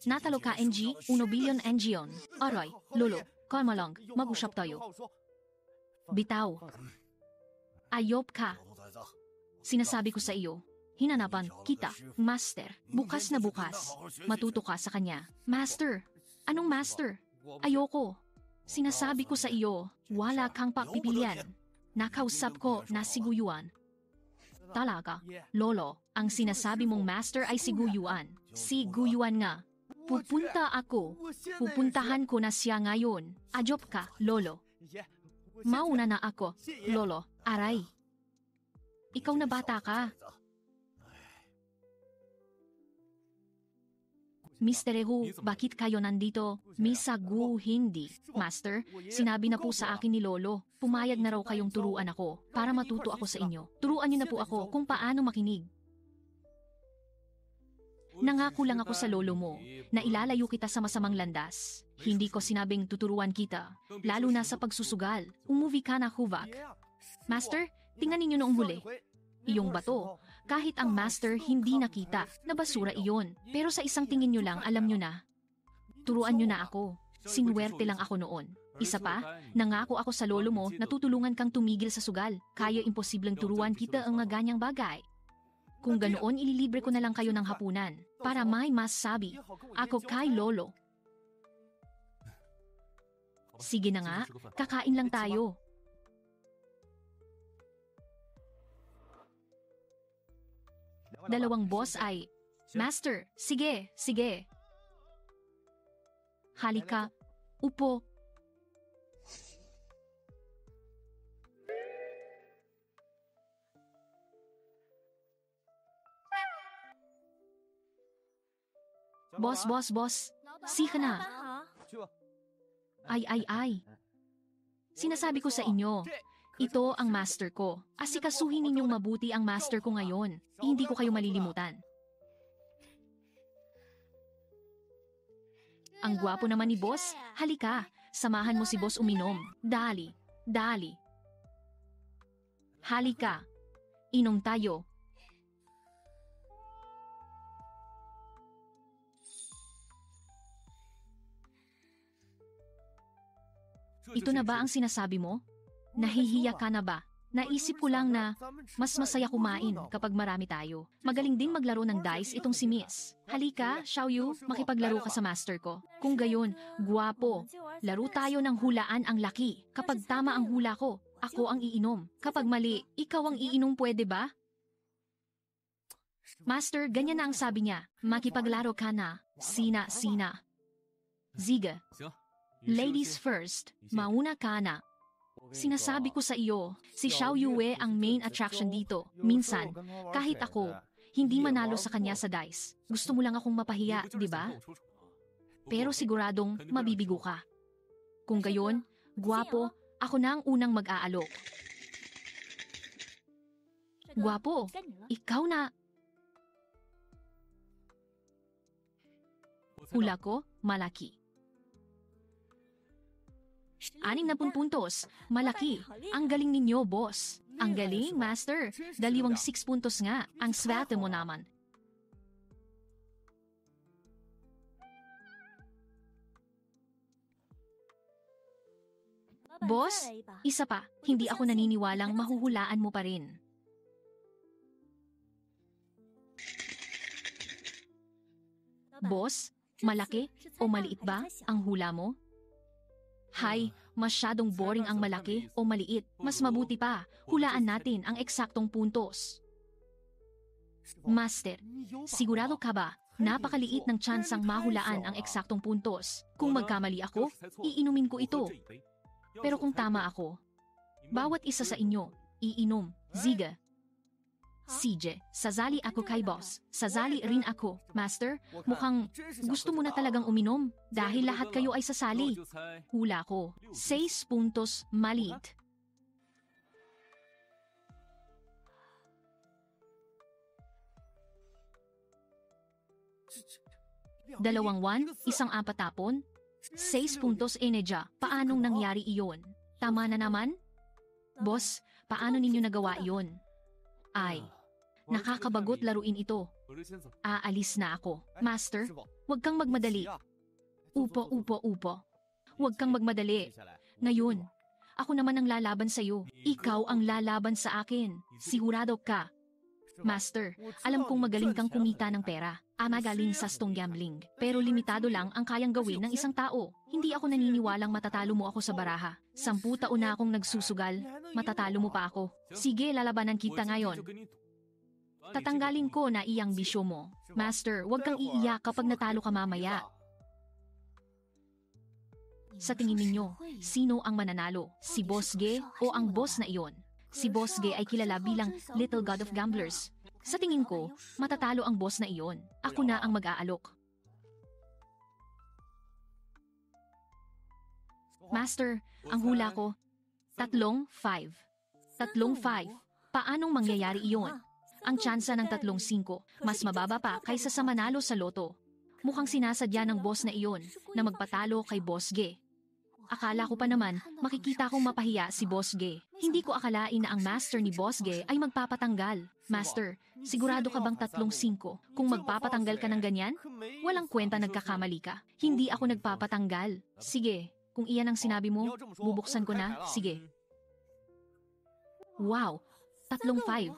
Natalo ka NG, 1 billion NG yon. Aray, Lolo, kalma lang, mag-usap tayo. Bitaw. Ayop ka. Sinasabi ko sa iyo, hinanapan kita, Master. Bukas na bukas. Matuto ka sa kanya. Master. Anong Master? Ayoko. Sinasabi ko sa iyo, wala kang pagpipilian. Nakausap ko na siguyuan. Talaga, Lolo, ang sinasabi mong Master ay siguyuan. Siguyuan nga. Pupunta ako. Pupuntahan ko na siya ngayon. Ajop ka, Lolo. Mauna na ako, Lolo. Aray. Ikaw na bata ka. Mr. Hu, bakit kayo nandito? Misa Gu, hindi. Master, sinabi na po sa akin ni Lolo. Pumayag na raw kayong turuan ako para matuto ako sa inyo. Turuan niyo na po ako kung paano makinig. Nangako lang ako sa lolo mo na ilalayo kita sa masamang landas. Hindi ko sinabing tuturuan kita, lalo na sa pagsusugal. Umuwi ka na, Huvak. Master, tingnan ninyo noong huli. Iyong bato, kahit ang Master hindi nakita na basura iyon. Pero sa isang tingin nyo lang, alam nyo na. Turuan nyo na ako. Sinuwerte lang ako noon. Isa pa, nangako ako sa lolo mo na tutulungan kang tumigil sa sugal. Kaya imposibleng turuan kita ang mga ganyang bagay. Kung ganoon, ililibre ko na lang kayo ng hapunan para may masabi ako kay lolo. Sige na nga, kakain lang tayo. Dalawang boss ay, Master, sige, sige. Halika, upo. Boss. Sika na. Ay. Sinasabi ko sa inyo, ito ang master ko. Asikasuhin ninyong mabuti ang master ko ngayon. Hindi ko kayo malilimutan. Ang gwapo naman ni boss. Halika, samahan mo si boss uminom. Dali. Halika, inom tayo. Ito na ba ang sinasabi mo? Nahihiya ka na ba? Naisip ko lang na mas masaya kumain kapag marami tayo. Magaling din maglaro ng dice itong si Miss. Halika, Xiaoyu, makipaglaro ka sa master ko. Kung gayon, guwapo. Laro tayo ng hulaan ang laki. Kapag tama ang hula ko, ako ang iinom. Kapag mali, ikaw ang iinom, pwede ba? Master, ganyan na ang sabi niya. Makipaglaro ka na. Sina. Ziga. Ladies first, mauna ka na. Sinasabi ko sa iyo, si Xiao Yue ang main attraction dito. Minsan, kahit ako, hindi manalo sa kanya sa dice. Gusto mo lang akong mapahiya, di ba? Pero siguradong mabibigo ka. Kung gayon, gwapo, ako na ang unang mag-aalok. Gwapo, ikaw na. Hula ko, malaki. 60 puntos. Malaki. Ang galing ninyo, boss. Ang galing, master. 2 6 puntos nga. Ang swerte mo naman. Boss, isa pa. Hindi ako naniniwalang mahuhulaan mo pa rin. Boss, malaki o maliit ba ang hula mo? Hay, masyadong boring ang malaki o maliit. Mas mabuti pa, hulaan natin ang eksaktong puntos. Master, sigurado ka ba? Napakaliit ng tsansang mahulaan ang eksaktong puntos. Kung magkamali ako, iinumin ko ito. Pero kung tama ako, bawat isa sa inyo, iinom. Ziga. CJ, sasali ako kay boss. Sasali rin ako. Master, mukhang gusto mo na talagang uminom dahil lahat kayo ay sasali. Hula ko, 6 puntos maliit. Dalawang 1, isang 4 tapon, 6 puntos energy. Paanong nangyari iyon? Tama na naman? Boss, paano ninyo nagawa iyon? Ay, nakakabagot laruin ito. Aalis na ako. Master, huwag kang magmadali. Upo. Huwag kang magmadali. Ngayon, ako naman ang lalaban sa iyo. Ikaw ang lalaban sa akin. Sigurado ka. Master, alam kong magaling kang kumita ng pera. Magaling sa stong gambling. Pero limitado lang ang kayang gawin ng isang tao. Hindi ako naniniwalang matatalo mo ako sa baraha. 10 taon na akong nagsusugal. Matatalo mo pa ako. Sige, lalabanan kita ngayon. Tatanggalin ko na iyang bisyo mo. Master, huwag kang iiyak kapag natalo ka mamaya. Sa tingin ninyo, sino ang mananalo? Si Boss Ge o ang boss na iyon? Si Boss Ge ay kilala bilang Little God of Gamblers. Sa tingin ko, matatalo ang boss na iyon. Ako na ang mag-aalok. Master, ang hula ko, 3-5. 3-5. Paanong mangyayari iyon? Ang tsansa ng 3-5, mas mababa pa kaysa sa manalo sa loto. Mukhang sinasadya ng boss na iyon na magpatalo kay Boss Ge. Akala ko pa naman, makikita kong mapahiya si Boss Ge. Hindi ko akalain na ang master ni Boss Ge ay magpapatanggal. Master, sigurado ka bang 3-5? Kung magpapatanggal ka ng ganyan, walang kwenta nagkakamali ka. Hindi ako nagpapatanggal. Sige, kung iyan ang sinabi mo, bubuksan ko na. Sige. Wow, 3-5.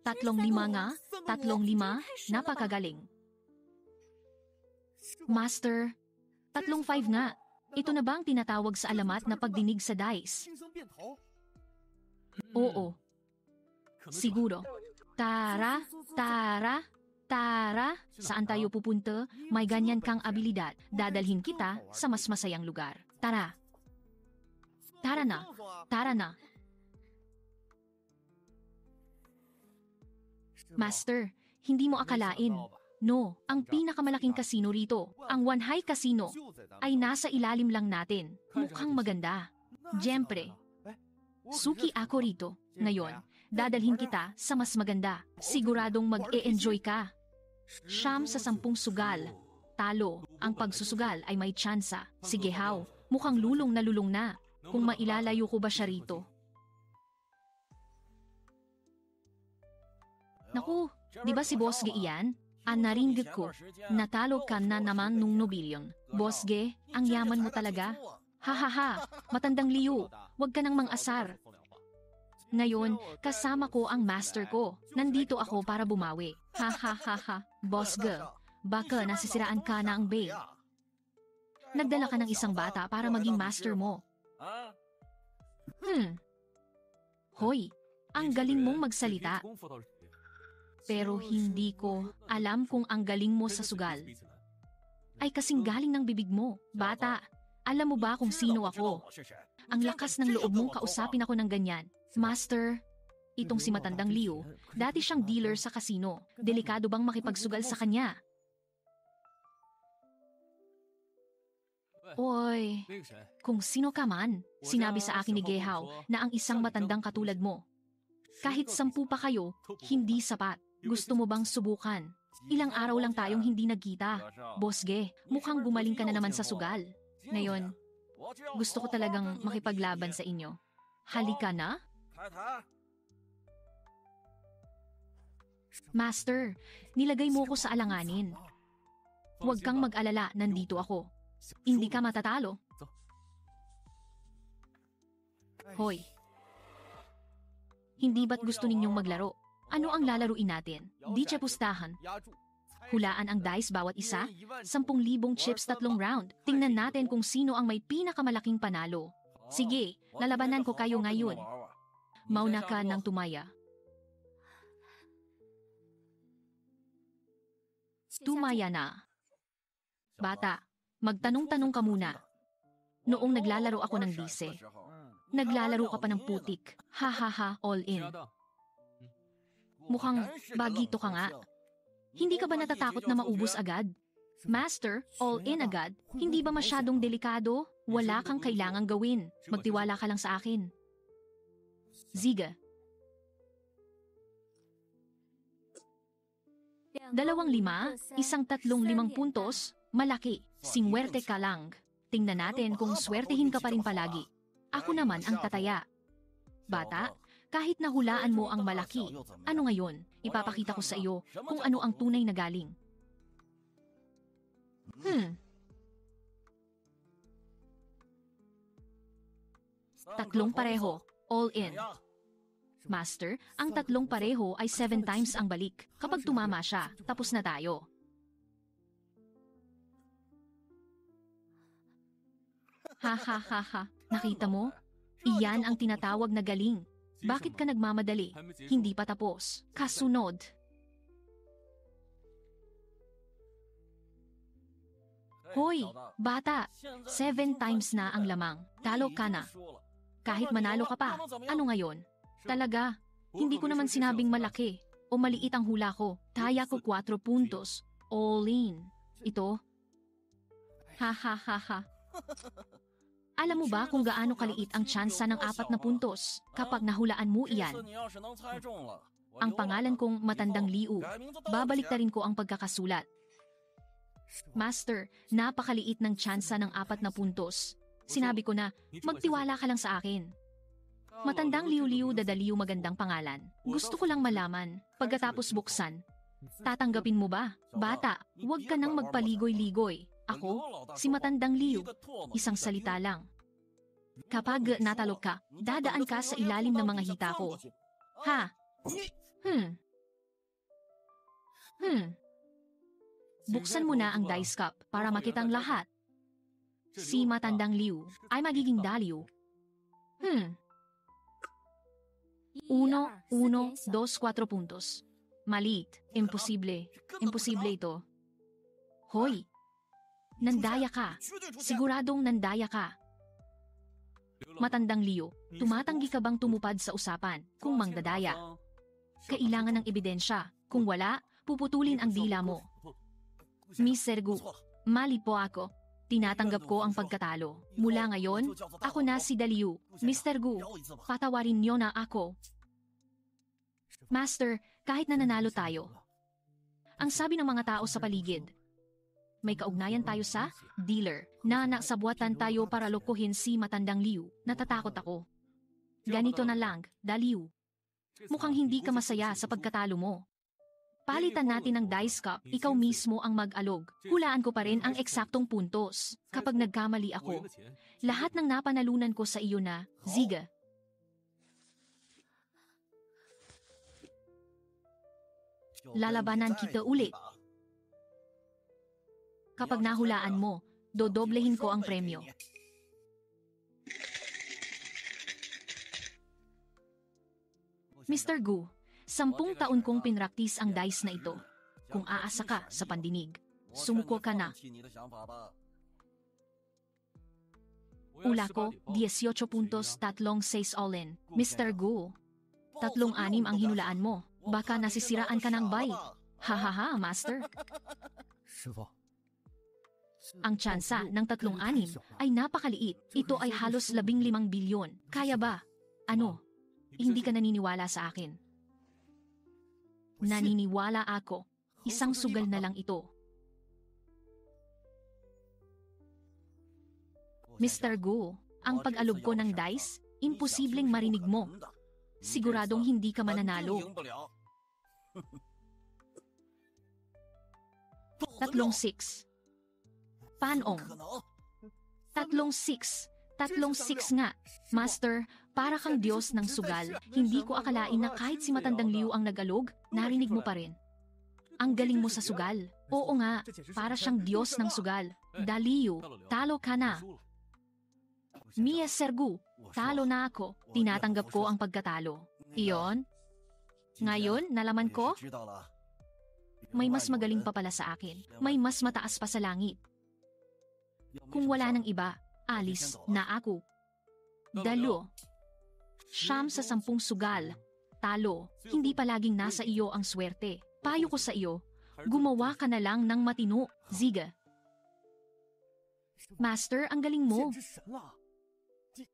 3-5 nga? 3-5? Napakagaling. Master, 3-5 nga. Ito na ba ang tinatawag sa alamat na pagdinig sa dice? Oo. Siguro. Tara, tara, tara. Saan tayo pupunta? May ganyan kang abilidad. Dadalhin kita sa mas masayang lugar. Tara. Tara na. Tara na. Master, hindi mo akalain. No, ang pinakamalaking kasino rito, ang Wanhai Casino, ay nasa ilalim lang natin. Mukhang maganda. Siyempre. Suki ako rito. Ngayon, dadalhin kita sa mas maganda. Siguradong mag-e-enjoy ka. 9 sa 10 sugal. Talo, ang pagsusugal ay may tsansa. Sige haw, mukhang lulong na. Kung mailalayo ko ba siya rito? Naku, di ba si Boss Ge iyan? Naringgit ko, natalo ka na naman nung nobilyon. Boss Ge, ang yaman mo talaga. Hahaha, matandang liyo, wag ka nang mang-asar. Ngayon, kasama ko ang master ko. Nandito ako para bumawi. Hahaha, Boss Ge, baka nasisiraan ka na ang babe. Nagdala ka ng isang bata para maging master mo. Hoy, ang galing mong magsalita. Pero hindi ko alam kung ang galing mo sa sugal ay kasing galing ng bibig mo. Bata, alam mo ba kung sino ako? Ang lakas ng loob mong kausapin ako ng ganyan. Master, itong si Matandang Liu, dati siyang dealer sa kasino. Delikado bang makipagsugal sa kanya? Oy, kung sino ka man, sinabi sa akin ni Gehao na ang isang matandang katulad mo. Kahit 10 pa kayo, hindi sapat. Gusto mo bang subukan? Ilang araw lang tayong hindi nagkita. Boss Ge, mukhang gumaling ka na naman sa sugal. Ngayon, gusto ko talagang makipaglaban sa inyo. Halika na? Master, nilagay mo ko sa alanganin. Huwag kang mag-alala, nandito ako. Hindi ka matatalo. Hoy, hindi ba't gusto ninyong maglaro? Ano ang lalaruin natin? Di pustahan. Hulaan ang dice bawat isa? 10,000 chips 3 round. Tingnan natin kung sino ang may pinakamalaking panalo. Sige, lalabanan ko kayo ngayon. Mauna ka ng tumaya. Tumaya na. Bata, magtanong-tanong ka muna. Noong naglalaro ako ng dise, naglalaro ka pa ng putik. Hahaha, all in. Mukhang bagito ka nga. Hindi ka ba natatakot na maubos agad? Master, all in agad? Hindi ba masyadong delikado? Wala kang kailangang gawin. Magtiwala ka lang sa akin. Ziga. 2-5, isang 3-5 puntos, malaki. Singwerte ka lang. Tingnan natin kung swertehin ka pa rin palagi. Ako naman ang tataya. Bata, kahit nahulaan mo ang malaki, ano ngayon? Ipapakita ko sa iyo kung ano ang tunay na galing. 3 pareho, all in. Master, ang 3 pareho ay 7 times ang balik. Kapag tumama siya, tapos na tayo. Ha. Nakita mo? Iyan ang tinatawag na galing. Bakit ka nagmamadali? Hindi pa tapos. Kasunod. Hoy, bata, 7 times na ang lamang. Talo ka na. Kahit manalo ka pa, ano ngayon? Talaga, hindi ko naman sinabing malaki o maliit ang hula ko. Taya ko 4 puntos. All in. Ito? Ha. Alam mo ba kung gaano kaliit ang tsansa ng 4 na puntos kapag nahulaan mo iyan? Ang pangalan kong Matandang Liu. Babaliktarin ko ang pagkakasulat. Master, napakaliit ng tsansa ng 4 na puntos. Sinabi ko na, magtiwala ka lang sa akin. Matandang liw-liw dadaliw magandang pangalan. Gusto ko lang malaman, pagkatapos buksan. Tatanggapin mo ba? Bata, huwag ka nang magpaligoy-ligoy. Ako, si Matandang Liw. Isang salita lang. Kapag natalok ka, dadaan ka sa ilalim ng mga hita ko. Ha? Buksan mo na ang dice cup para makitang lahat. Si Matandang Liw ay magiging daliw. 1, 1, 2, 4 puntos. Maliit. Imposible. Imposible ito. Hoy! Nandaya ka. Siguradong nandaya ka. Matandang Liw, tumatanggi ka bang tumupad sa usapan kung mangdadaya? Kailangan ng ebidensya. Kung wala, puputulin ang dila mo. Mr. Gu, mali po ako. Tinatanggap ko ang pagkatalo. Mula ngayon, ako na si Daliw. Mr. Gu, patawarin niyo na ako. Master, kahit na nanalo tayo. Ang sabi ng mga tao sa paligid, may kaugnayan tayo sa dealer na nasabuatan tayo para lokohin si Matandang Liw. Natatakot ako. Ganito na lang, Daliw. Mukhang hindi ka masaya sa pagkatalo mo. Palitan natin ng dice cup, ikaw mismo ang mag-alog. Hulaan ko pa rin ang eksaktong puntos. Kapag nagkamali ako, lahat ng napanalunan ko sa iyo na, Ziga. Lalabanan kita ulit. Kapag nahulaan mo, dodoblehin ko ang premyo. Mr. Gu, 10 taon kong pinraktis ang dice na ito. Kung aasa ka sa pandinig, sumuko ka na. Ula ko, 18 puntos, 3-6 all-in. Mr. Gu, 3-6 ang hinulaan mo. Baka nasisiraan ka ng bay. Hahaha, Master. Ang tsansa ng 3-6 ay napakaliit. Ito ay halos 15 bilyon. Kaya ba? Ano? Hindi ka naniniwala sa akin. Naniniwala ako. Isang sugal na lang ito. Mr. Gu, ang pag-alog ko ng dice, imposibleng marinig mo. Siguradong hindi ka mananalo. 3-6. Panong. 3-6. 3-6 nga. Master, para kang Diyos ng sugal. Hindi ko akalain na kahit si Matandang Liw ang nag-alog, narinig mo pa rin. Ang galing mo sa sugal. Oo nga, para siyang Diyos ng sugal. Daliw, talo ka na. Mr. Gu, talo na ako. Tinatanggap ko ang pagkatalo. Iyon? Ngayon, nalaman ko? May mas magaling pa pala sa akin. May mas mataas pa sa langit. Kung wala nang iba, alis na ako. 2. 9 sa 10 sugal. Talo, hindi palaging nasa iyo ang swerte. Payo ko sa iyo, gumawa ka na lang ng matino, Ziga. Master, ang galing mo.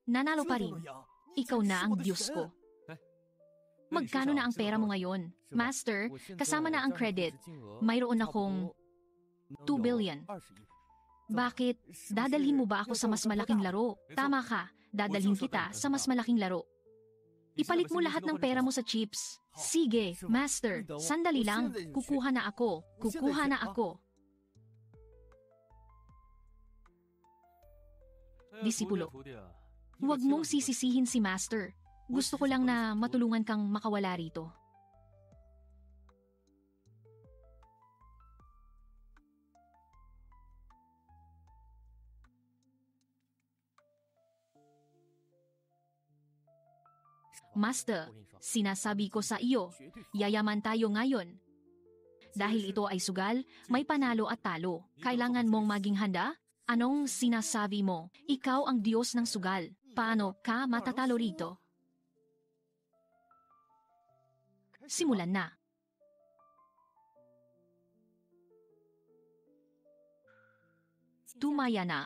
Nanalo pa rin. Ikaw na ang Diyos ko. Magkano na ang pera mo ngayon? Master, kasama na ang credit. Mayroon akong 2 billion. Bakit? Dadalhin mo ba ako sa mas malaking laro? Tama ka, dadalhin kita sa mas malaking laro. Ipalit mo lahat ng pera mo sa chips. Sige, Master, sandali lang. Kukuha na ako. Kukuha na ako. Disipulo, huwag mong sisisihin si Master. Gusto ko lang na matulungan kang makawala rito. Master, sinasabi ko sa iyo, yayaman tayo ngayon. Dahil ito ay sugal, may panalo at talo. Kailangan mong maging handa? Anong sinasabi mo? Ikaw ang Diyos ng sugal. Paano ka matatalo rito? Simulan na. Tumaya na.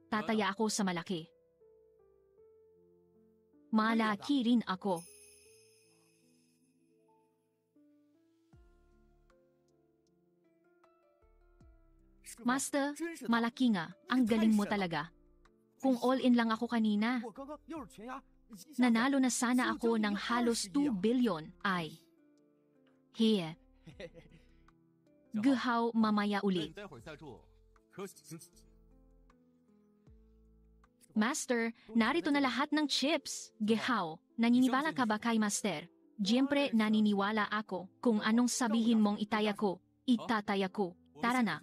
Tataya ako sa malaki. Malaki rin ako. Master, malaki nga. Ang galing mo talaga. Kung all-in lang ako kanina, nanalo na sana ako ng halos 2 billion ay. Here. Guhaw mamaya ulit. Master, narito na lahat ng chips. Gehaw, naniniwala ka ba kay Master? Siyempre naniniwala ako. Kung anong sabihin mong itaya ko, itataya ko. Tara na.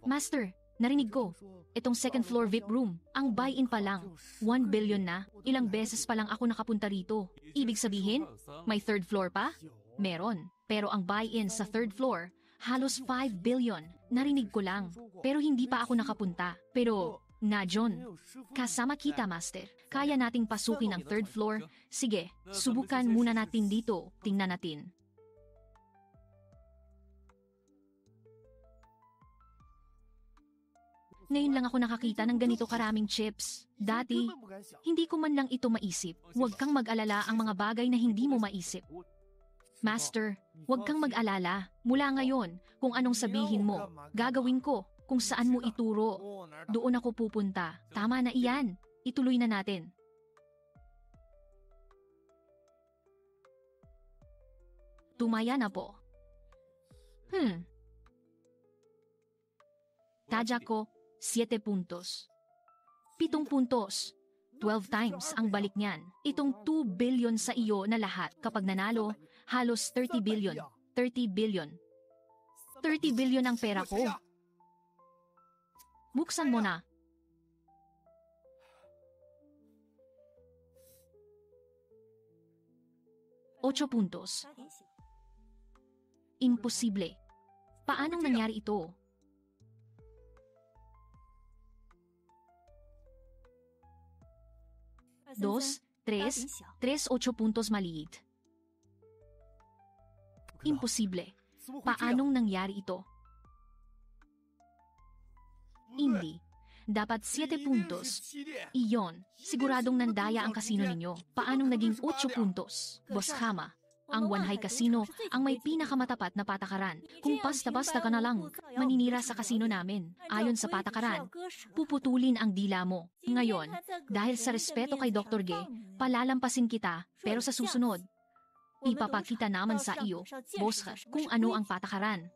Master, narinig ko. Itong second floor VIP room, ang buy-in pa lang. 1 billion na. Ilang beses pa lang ako nakapunta rito. Ibig sabihin, may third floor pa? Meron. Pero ang buy-in sa third floor, halos 5 billion. Narinig ko lang. Pero hindi pa ako nakapunta. Pero, na John, kasama kita, Master. Kaya nating pasukin ang third floor. Sige, subukan muna natin dito. Tingnan natin. Ngayon lang ako nakakita ng ganito karaming chips. Dati, hindi ko man lang ito maisip. Huwag kang mag-alala ang mga bagay na hindi mo maisip. Master, huwag kang mag-alala. Mula ngayon, kung anong sabihin mo, gagawin ko. Kung saan mo ituro, doon ako pupunta. Tama na iyan. Ituloy na natin. Tumaya na po. Tadya ko, 7 puntos. 7 puntos. 12 times ang balik niyan. Itong 2 billion sa iyo na lahat kapag nanalo, halos 30 billion. 30 billion. 30 billion ang pera ko. Buksan mo na. Ocho puntos. Imposible. Paanong nangyari ito? 2, 3, 8 puntos maliit. Imposible. Paanong nangyari ito? Hindi. Dapat 7 puntos. Iyon, siguradong nandaya ang kasino ninyo. Paanong naging 8 puntos? Boss Hama, ang Wanhai Casino ang may pinakamatapat na patakaran. Kung basta-basta ka na lang, maninira sa kasino namin. Ayon sa patakaran, puputulin ang dila mo. Ngayon, dahil sa respeto kay Dr. Ge, palalampasin kita, pero sa susunod, ipapakita naman sa iyo, Boss, kung ano ang patakaran.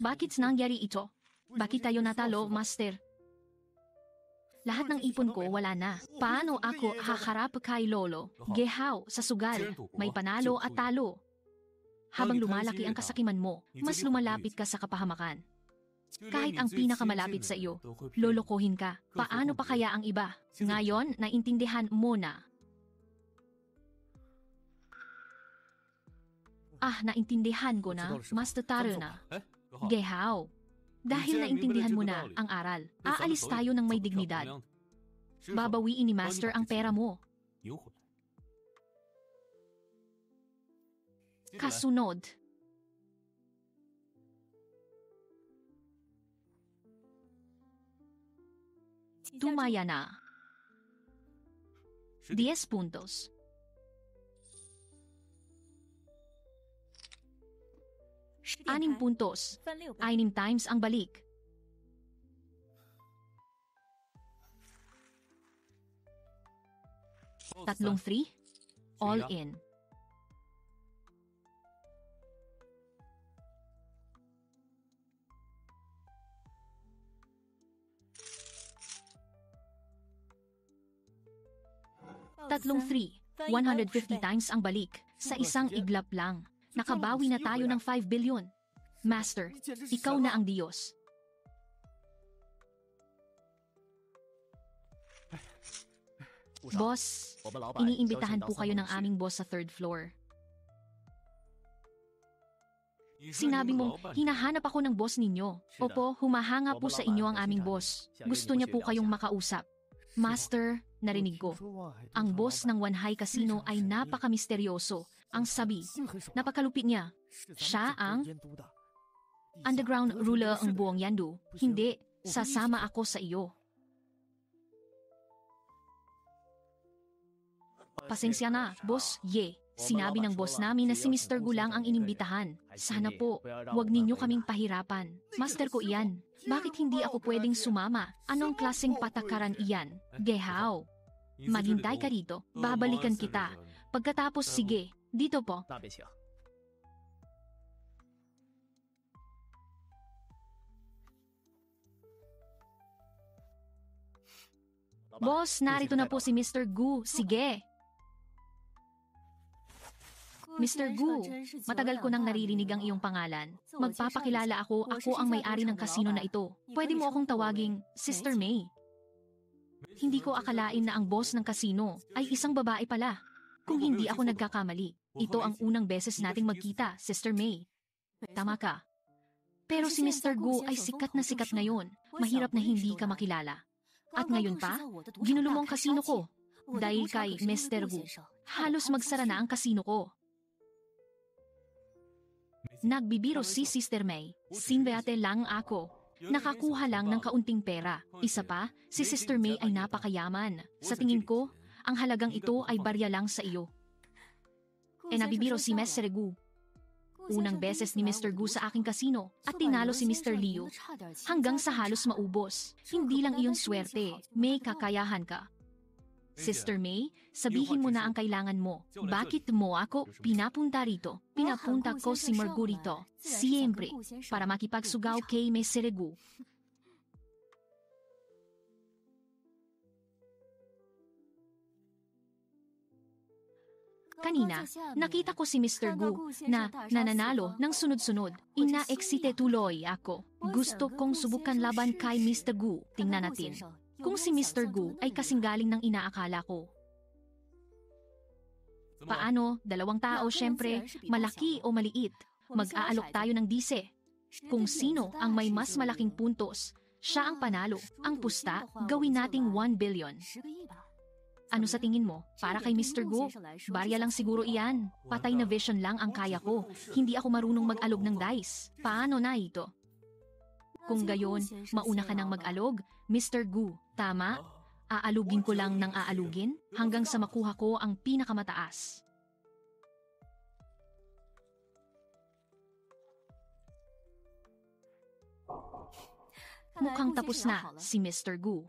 Bakit nangyari ito? Bakit tayo natalo, Master? Lahat ng ipon ko wala na. Paano ako haharap kay Lolo? Gehaw, sa sugal, may panalo at talo. Habang lumalaki ang kasakiman mo, mas lumalapit ka sa kapahamakan. Kahit ang pinakamalapit sa iyo, lolokohin ka. Paano pa kaya ang iba? Ngayon, naintindihan mo na. Naintindihan ko na. Mas tataro na. Gehaw. Dahil naintindihan mo na ang aral, aalis tayo ng may dignidad. Babawiin ni Master ang pera mo. Kasunod. Tumaya na. 10 puntos. 6 puntos. 6 times ang balik. Tatlong 3. All in. Tatlong 3. 150 times ang balik. Sa isang iglap lang. Nakabawi na tayo ng 5 billion. Master, ikaw na ang Diyos. Boss, iniimbitahan po kayo ng aming boss sa third floor. Sinabi mong, hinahanap ako ng boss ninyo. Opo, humahanga po sa inyo ang aming boss. Gusto niya po kayong makausap. Master, narinig ko. Ang boss ng Wanhai Casino ay napaka-misteryoso. Ang sabi, napakalupit niya. Siya ang underground ruler ang buong Yandu. Hindi, sasama ako sa iyo. Pasensya na, Boss Ye. Sinabi ng boss namin na si Mr. Gu lang ang inimbitahan. Sana po, wag ninyo kaming pahirapan. Master ko iyan. Bakit hindi ako pwedeng sumama? Anong klaseng patakaran iyan? Gehaw. Maghintay ka rito. Babalikan kita. Pagkatapos sige, dito po. Boss, narito na po si Mr. Gu. Sige. Mr. Gu, matagal ko nang naririnig ang iyong pangalan. Magpapakilala ako ang may-ari ng kasino na ito. Pwede mo akong tawaging Sister May. Hindi ko akalain na ang boss ng kasino ay isang babae pala. Kung hindi ako nagkakamali, ito ang unang beses nating magkita, Sister May. Tama ka. Pero si Mr. Gu ay sikat na sikat ngayon. Mahirap na hindi ka makilala. At ngayon pa, ginulo mo ang kasino ko. Dahil kay Mr. Gu, halos magsara na ang kasino ko. Nagbibiro si Sister May. Sinbeate lang ako. Nakakuha lang ng kaunting pera. Isa pa, si Sister May ay napakayaman. Sa tingin ko, ang halagang ito ay barya lang sa iyo. Nabibiro si Mr. Gu. Unang beses ni Mr. Gu sa aking kasino at tinalo si Mr. Liu hanggang sa halos maubos. Hindi lang iyon swerte, may kakayahan ka. Sister May, sabihin mo na ang kailangan mo. Bakit mo ako pinapunta rito? Pinapunta ko si Margo rito, siyempre, para makipagsugaw kay Mr. Gu. Kanina, nakita ko si Mr. Gu na nananalo ng sunod-sunod. Ina-excite tuloy ako. Gusto kong subukan laban kay Mr. Gu. Tingnan natin kung si Mr. Gu ay kasinggaling ng inaakala ko. Paano? Dalawang tao syempre, malaki o maliit. Mag-aalok tayo ng dise. Kung sino ang may mas malaking puntos, siya ang panalo. Ang pusta, gawin nating 1 billion. Ano sa tingin mo? Para kay Mr. Gu? Barya lang siguro iyan. Patay na vision lang ang kaya ko. Hindi ako marunong mag-alog ng dice. Paano na ito? Kung gayon, mauna ka nang mag-alog, Mr. Gu. Tama? Aalugin ko lang ng aalugin hanggang sa makuha ko ang pinakamataas. Mukhang tapos na si Mr. Gu.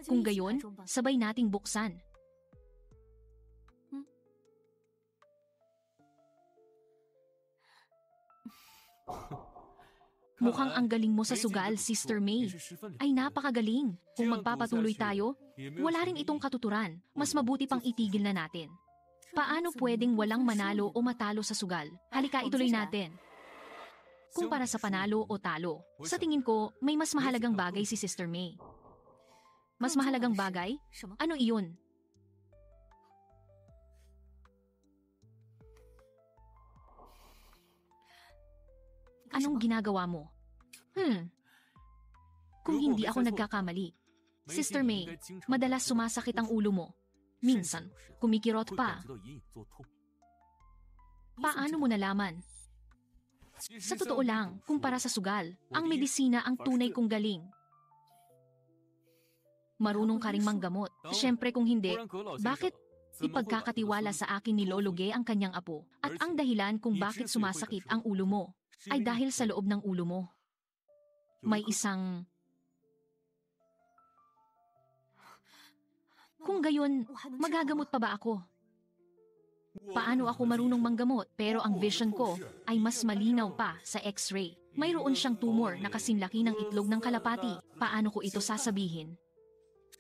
Kung gayon, sabay nating buksan. Mukhang ang galing mo sa sugal, Sister May. Ay napakagaling. Kung magpapatuloy tayo, wala rin itong katuturan. Mas mabuti pang itigil na natin. Paano pwedeng walang manalo o matalo sa sugal? Halika ituloy natin. Kung para sa panalo o talo, sa tingin ko, may mas mahalagang bagay si Sister May. Mas mahalagang bagay? Ano iyon? Anong ginagawa mo? Kung hindi ako nagkakamali. Sister May, madalas sumasakit ang ulo mo. Minsan, kumikirot pa. Paano mo nalaman? Sa totoo lang, kumpara sa sugal, ang medisina ang tunay kong galing. Marunong ka ring manggamot. Siyempre kung hindi, bakit ipagkakatiwala sa akin ni Lolo Ge ang kanyang apo? At ang dahilan kung bakit sumasakit ang ulo mo ay dahil sa loob ng ulo mo. May isang... Kung gayon, magagamot pa ba ako? Paano ako marunong manggamot pero ang vision ko ay mas malinaw pa sa X-ray? Mayroon siyang tumor na kasinlaki ng itlog ng kalapati. Paano ko ito sasabihin?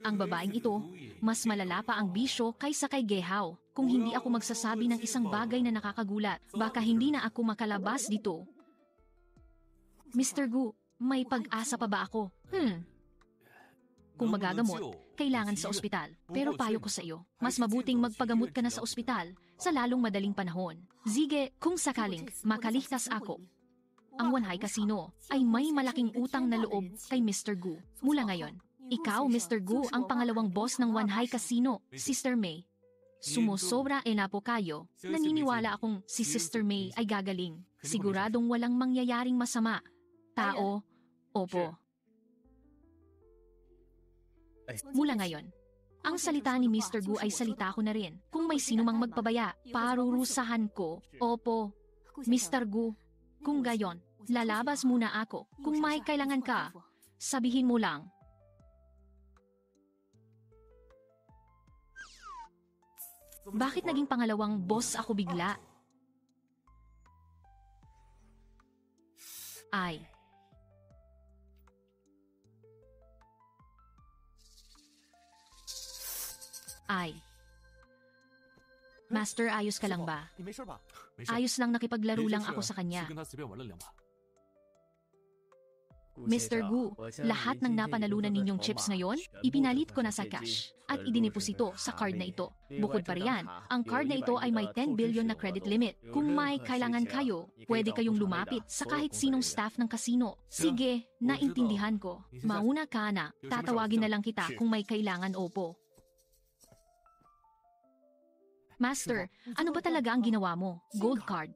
Ang babaeng ito, mas malala pa ang bisyo kaysa kay Gehaw. Kung hindi ako magsasabi ng isang bagay na nakakagulat, baka hindi na ako makalabas dito. Mr. Gu, may pag-asa pa ba ako? Kung magagamot, kailangan sa ospital. Pero payo ko sa iyo, mas mabuting magpagamot ka na sa ospital sa lalong madaling panahon. Sige, kung sakaling makaligtas ako. Ang Wanhai Casino ay may malaking utang na loob kay Mr. Gu. Mula ngayon, ikaw, Mr. Gu, ang pangalawang boss ng Wanhai Casino, Sister May. Sumusobra po kayo. Naniniwala akong si Sister May ay gagaling. Siguradong walang mangyayaring masama. Tao, opo. Mula ngayon, ang salita ni Mr. Gu ay salita ko na rin. Kung may sino mang magpabaya, parurusahan ko. Opo, Mr. Gu. Kung gayon, lalabas muna ako. Kung may kailangan ka, sabihin mo lang. Bakit naging pangalawang boss ako bigla? Ay. Master, ayos ka lang ba? Ayos lang, nakipaglaro lang ako sa kanya. Mr. Gu, lahat ng napanalunan ninyong chips ngayon, ipinalit ko na sa cash at idineposito sa card na ito. Bukod pa riyan, ang card na ito ay may 10 billion na credit limit. Kung may kailangan kayo, pwede kayong lumapit sa kahit sinong staff ng casino. Sige, naintindihan ko. Mauna ka na, tatawagin na lang kita kung may kailangan, opo. Master, ano ba talaga ang ginawa mo? Gold card.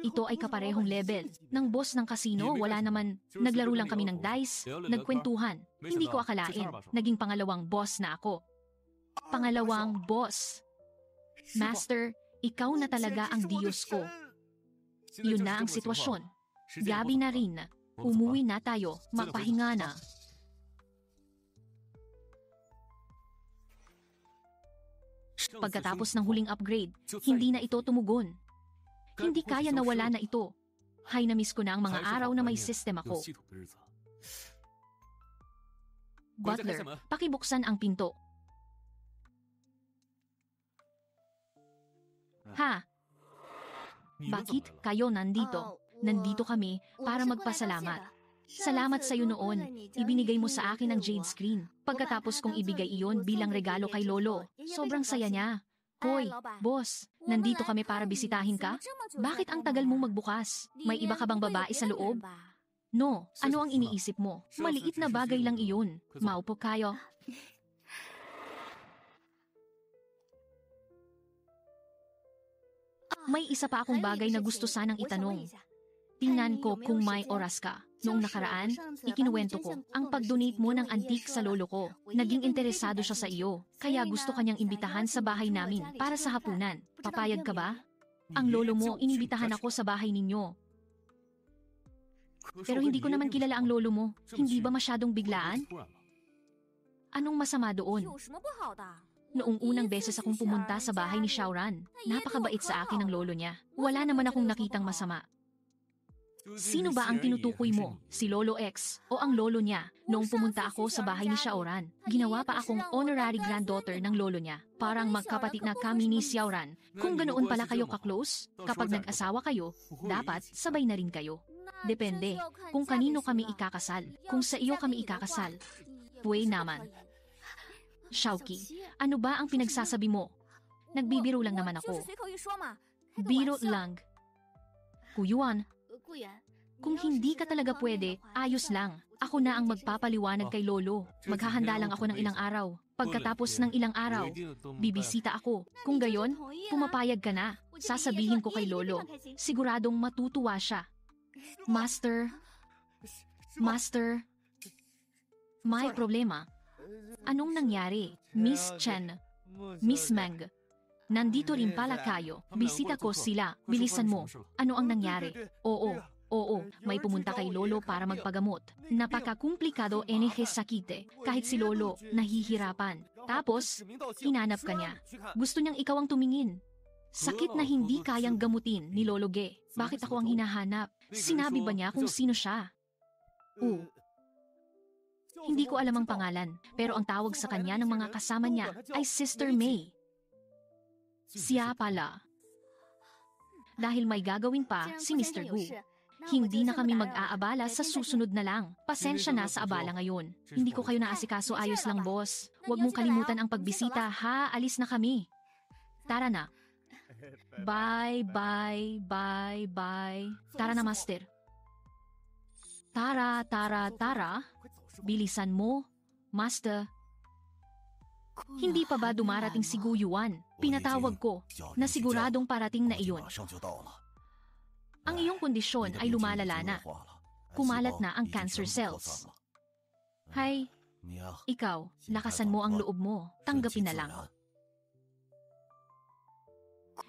Ito ay kaparehong level. Ng boss ng casino, wala naman. Naglaro lang kami ng dice, nagkwentuhan. Hindi ko akalain. Naging pangalawang boss na ako. Pangalawang boss. Master, ikaw na talaga ang Diyos ko. Yun na ang sitwasyon. Gabi na rin. Umuwi na tayo. Magpahinga na. Pagkatapos ng huling upgrade, hindi na ito tumugon. Hindi kaya na wala na ito. Hay, na-miss ko na ang mga araw na may system ako. Butler, pakibuksan ang pinto. Ha? Bakit kayo nandito? Nandito kami para magpasalamat. Salamat sa iyo noon. Ibinigay mo sa akin ang jade screen. Pagkatapos kong ibigay iyon bilang regalo kay Lolo, sobrang saya niya. Hoy, boss, nandito kami para bisitahin ka? Bakit ang tagal mong magbukas? May iba ka bang babae sa loob? No, ano ang iniisip mo? Maliit na bagay lang iyon. Maupo kayo. May isa pa akong bagay na gusto sanang itanong. Tingnan ko kung may oras ka. Noong nakaraan, ikinuwento ko ang pag-donate mo ng antique sa lolo ko. Naging interesado siya sa iyo, kaya gusto kanyang imbitahan sa bahay namin para sa hapunan. Papayag ka ba? Ang lolo mo, inibitahan ako sa bahay ninyo. Pero hindi ko naman kilala ang lolo mo. Hindi ba masyadong biglaan? Anong masama doon? Noong unang beses akong pumunta sa bahay ni Xiaoran, napakabait sa akin ang lolo niya. Wala naman akong nakitang masama. Sino ba ang tinutukoy mo? Si Lolo X o ang lolo niya? Noong pumunta ako sa bahay ni Xiaoran, ginawa pa akong honorary granddaughter ng lolo niya. Parang magkapatid na kami ni Xiaoran. Kung ganoon pala kayo ka-close, kapag nag-asawa kayo, dapat sabay na rin kayo. Depende kung kanino kami ikakasal. Kung sa iyo kami ikakasal, puway naman. Xiaoqi, ano ba ang pinagsasabi mo? Nagbibiro lang naman ako. Biro lang. Kuyuan, kung hindi ka talaga pwede, ayos lang. Ako na ang magpapaliwanag kay Lolo. Maghahanda lang ako ng ilang araw. Pagkatapos ng ilang araw, bibisita ako. Kung gayon, pumapayag ka na. Sasabihin ko kay Lolo. Siguradong matutuwa siya. Master, may problema. Anong nangyari? Miss Chen, Miss Meng, nandito rin pala kayo. Bisita ko sila. Bilisan mo. Ano ang nangyari? Oo, may pumunta kay Lolo para magpagamot. Napakakumplikado sakite. Kahit si Lolo, nahihirapan. Tapos, hinanap ka niya. Gusto niyang ikaw ang tumingin. Sakit na hindi kayang gamutin ni Lolo Ge. Bakit ako ang hinahanap? Sinabi ba niya kung sino siya? Hindi ko alam ang pangalan, pero ang tawag sa kanya ng mga kasama niya ay Sister May. Siya pala. Dahil may gagawin pa si Mr. Gu. Hindi na kami mag-aabala sa susunod na lang. Pasensya na sa abala ngayon. Hindi ko kayo naasikaso, ayos lang boss. Huwag mong kalimutan ang pagbisita ha, alis na kami. Tara na. Bye. Tara na, master. Tara. Bilisan mo, master. Hindi pa ba dumarating si Gu Yuan? Pinatawag ko na siguradong parating na iyon. Ang iyong kondisyon ay lumalala na. Kumalat na ang cancer cells. Hay, Ikaw, lakasan mo ang loob mo. Tanggapin na lang.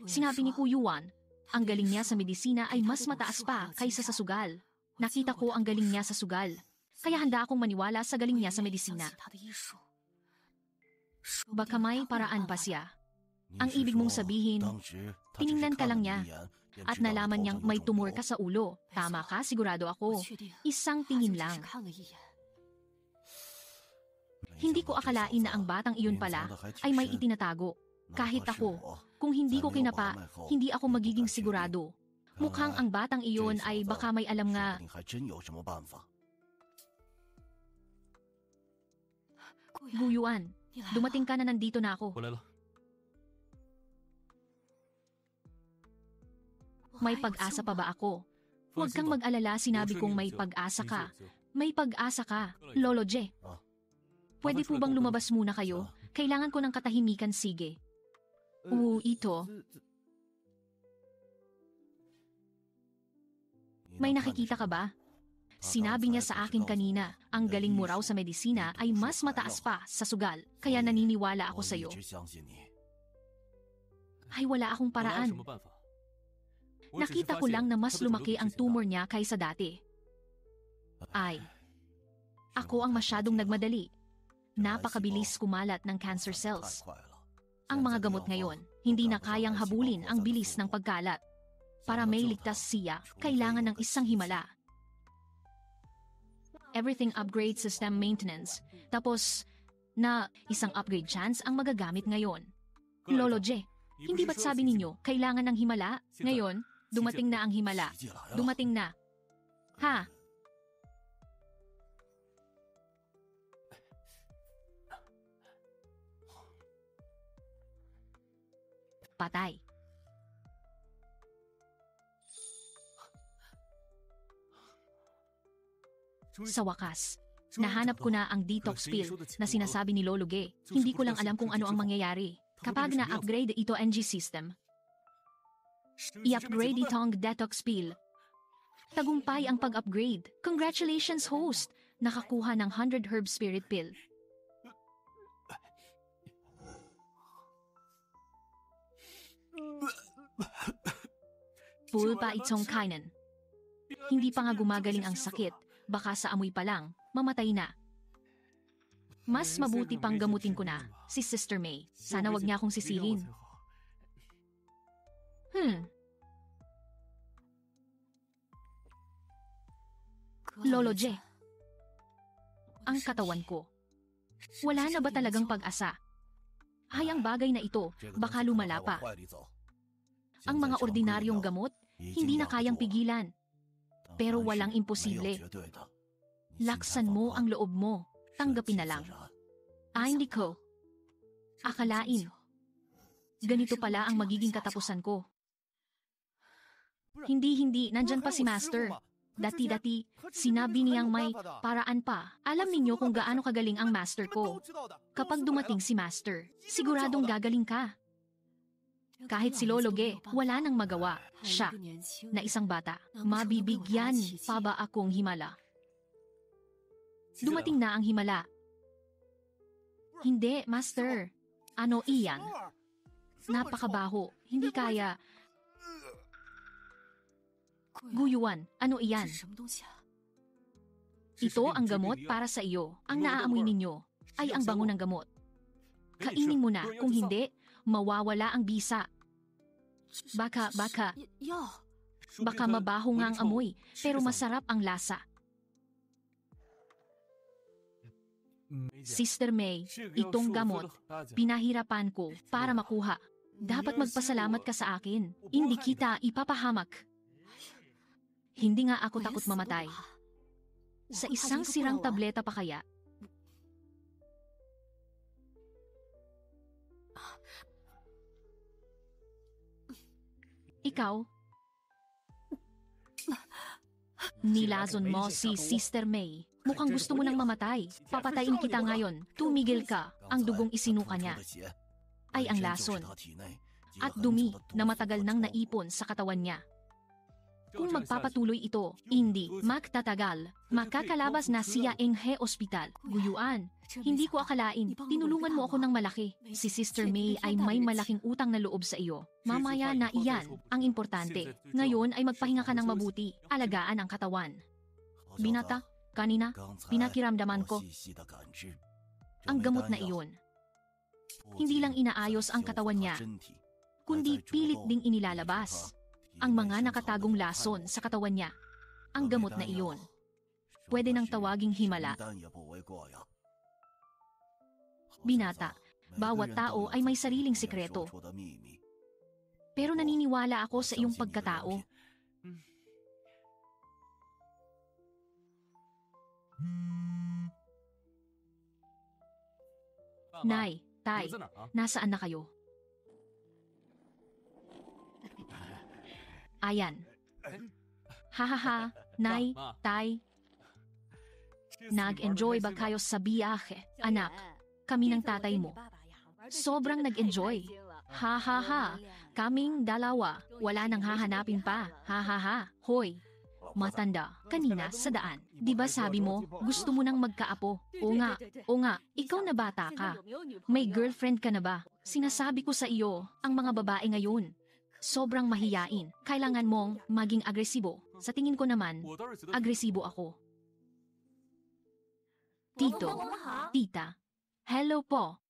Sinabi ni Kuyuan, ang galing niya sa medisina ay mas mataas pa kaysa sa sugal. Nakita ko ang galing niya sa sugal. Kaya handa akong maniwala sa galing niya sa medisina. Baka may paraan pa siya. Ang ibig mong sabihin, tiningnan ka lang niya at nalaman niyang may tumor ka sa ulo. Tama ka, sigurado ako. Isang tingin lang. Hindi ko akalain na ang batang iyon pala ay may itinatago. Kahit ako, kung hindi ko kinapa, hindi ako magiging sigurado. Mukhang ang batang iyon ay baka may alam nga. Guyuan, dumating ka na, nandito na ako. May pag-asa pa ba ako? Huwag kang mag-alala, sinabi kong may pag-asa ka. May pag-asa ka, Lolo Je. Pwede po bang lumabas muna kayo? Kailangan ko ng katahimikan, sige. Ito. May nakikita ka ba? Sinabi niya sa akin kanina, ang galing mo raw sa medisina ay mas mataas pa sa sugal, kaya naniniwala ako sa'yo. Ay, wala akong paraan. Nakita ko lang na mas lumaki ang tumor niya kaysa dati. Ay, ako ang masyadong nagmadali. Napakabilis kumalat ng cancer cells. Ang mga gamot ngayon, hindi na kayang habulin ang bilis ng pagkalat. Para may ligtas siya, kailangan ng isang himala. Everything upgrade system maintenance. Tapos, na isang upgrade chance ang magagamit ngayon. Lolo Je, hindi ba't sabi ninyo, kailangan ng himala? Ngayon, dumating na ang himala. Dumating na. Ha? Patay. Sa wakas, nahanap ko na ang detox pill na sinasabi ni Lolo Ge. Hindi ko lang alam kung ano ang mangyayari kapag na-upgrade ito NG system. I-upgrade ito ang detox pill. Tagumpay ang pag-upgrade. Congratulations, host! Nakakuha ng 100 herb spirit pill. Full pa itong kainan. Hindi pa nga gumagaling ang sakit. Baka sa amoy pa lang, mamatay na. Mas mabuti pang gamutin ko na, si Sister May. Sana wag niya akong sisihin. Lolo Je, ang katawan ko. Wala na ba talagang pag-asa? Ay, ang bagay na ito, baka lumala pa. Ang mga ordinaryong gamot, hindi na kayang pigilan. Pero walang imposible. Laksan mo ang loob mo. Tanggapin na lang. Ay, hindi ko. Akalain. Ganito pala ang magiging katapusan ko. Hindi. Nandyan pa si Master. Dati-dati, sinabi niyang may paraan pa. Alam ninyo kung gaano kagaling ang Master ko. Kapag dumating si Master, siguradong gagaling ka. Kahit si Lolo Ge, wala nang magawa. Siya, na isang bata, mabibigyan pa ba akong himala? Dumating na ang himala. Hindi, Master. Ano iyan? Napakabaho. Hindi kaya. Guyuan, ano iyan? Ito ang gamot para sa iyo. Ang naaamoy ninyo ay ang bango ng gamot. Kainin mo na, kung hindi, mawawala ang bisa. Baka mabaho nga ang amoy, pero masarap ang lasa. Sister May, itong gamot, pinahirapan ko para makuha. Dapat magpasalamat ka sa akin. Hindi kita ipapahamak. Hindi nga ako takot mamatay. Sa isang sirang tableta pa kaya? Ikaw? Nilazon mo si Sister May. Mukhang gusto mo nang mamatay. Papatayin kita ngayon. Tumigil ka. Ang dugong isinuka niya ay ang lason at dumi na matagal nang naipon sa katawan niya. Kung magpapatuloy ito, hindi magtatagal. Makakalabas na siya ang ospital. Guyuan, hindi ko akalain, tinulungan mo ako ng malaki. Si Sister May ay may malaking utang na loob sa iyo. Mamaya na iyan ang importante. Ngayon ay magpahinga ka ng mabuti. Alagaan ang katawan. Binata, kanina, pinakiramdaman ko ang gamot na iyon. Hindi lang inaayos ang katawan niya, kundi pilit ding inilalabas ang mga nakatagong lason sa katawan niya. Ang gamot na iyon, pwede nang tawaging himala. Binata, bawat tao ay may sariling sikreto. Pero naniniwala ako sa iyong pagkatao. Nay, Tay, nasaan na kayo? Ayan. Hahaha, Nay, Tay. Nag-enjoy ba kayo sa biyahe? Anak, kami ng tatay mo. Sobrang nag-enjoy. Hahaha, kaming dalawa. Wala nang hahanapin pa. Hahaha, hoy. Matanda, kanina sa daan. Di ba sabi mo, gusto mo nang magkaapo? O nga, ikaw na bata ka. May girlfriend ka na ba? Sinasabi ko sa iyo, ang mga babae ngayon, sobrang mahiyain. Kailangan mong maging agresibo. Sa tingin ko naman, agresibo ako. Tito, tita, hello po.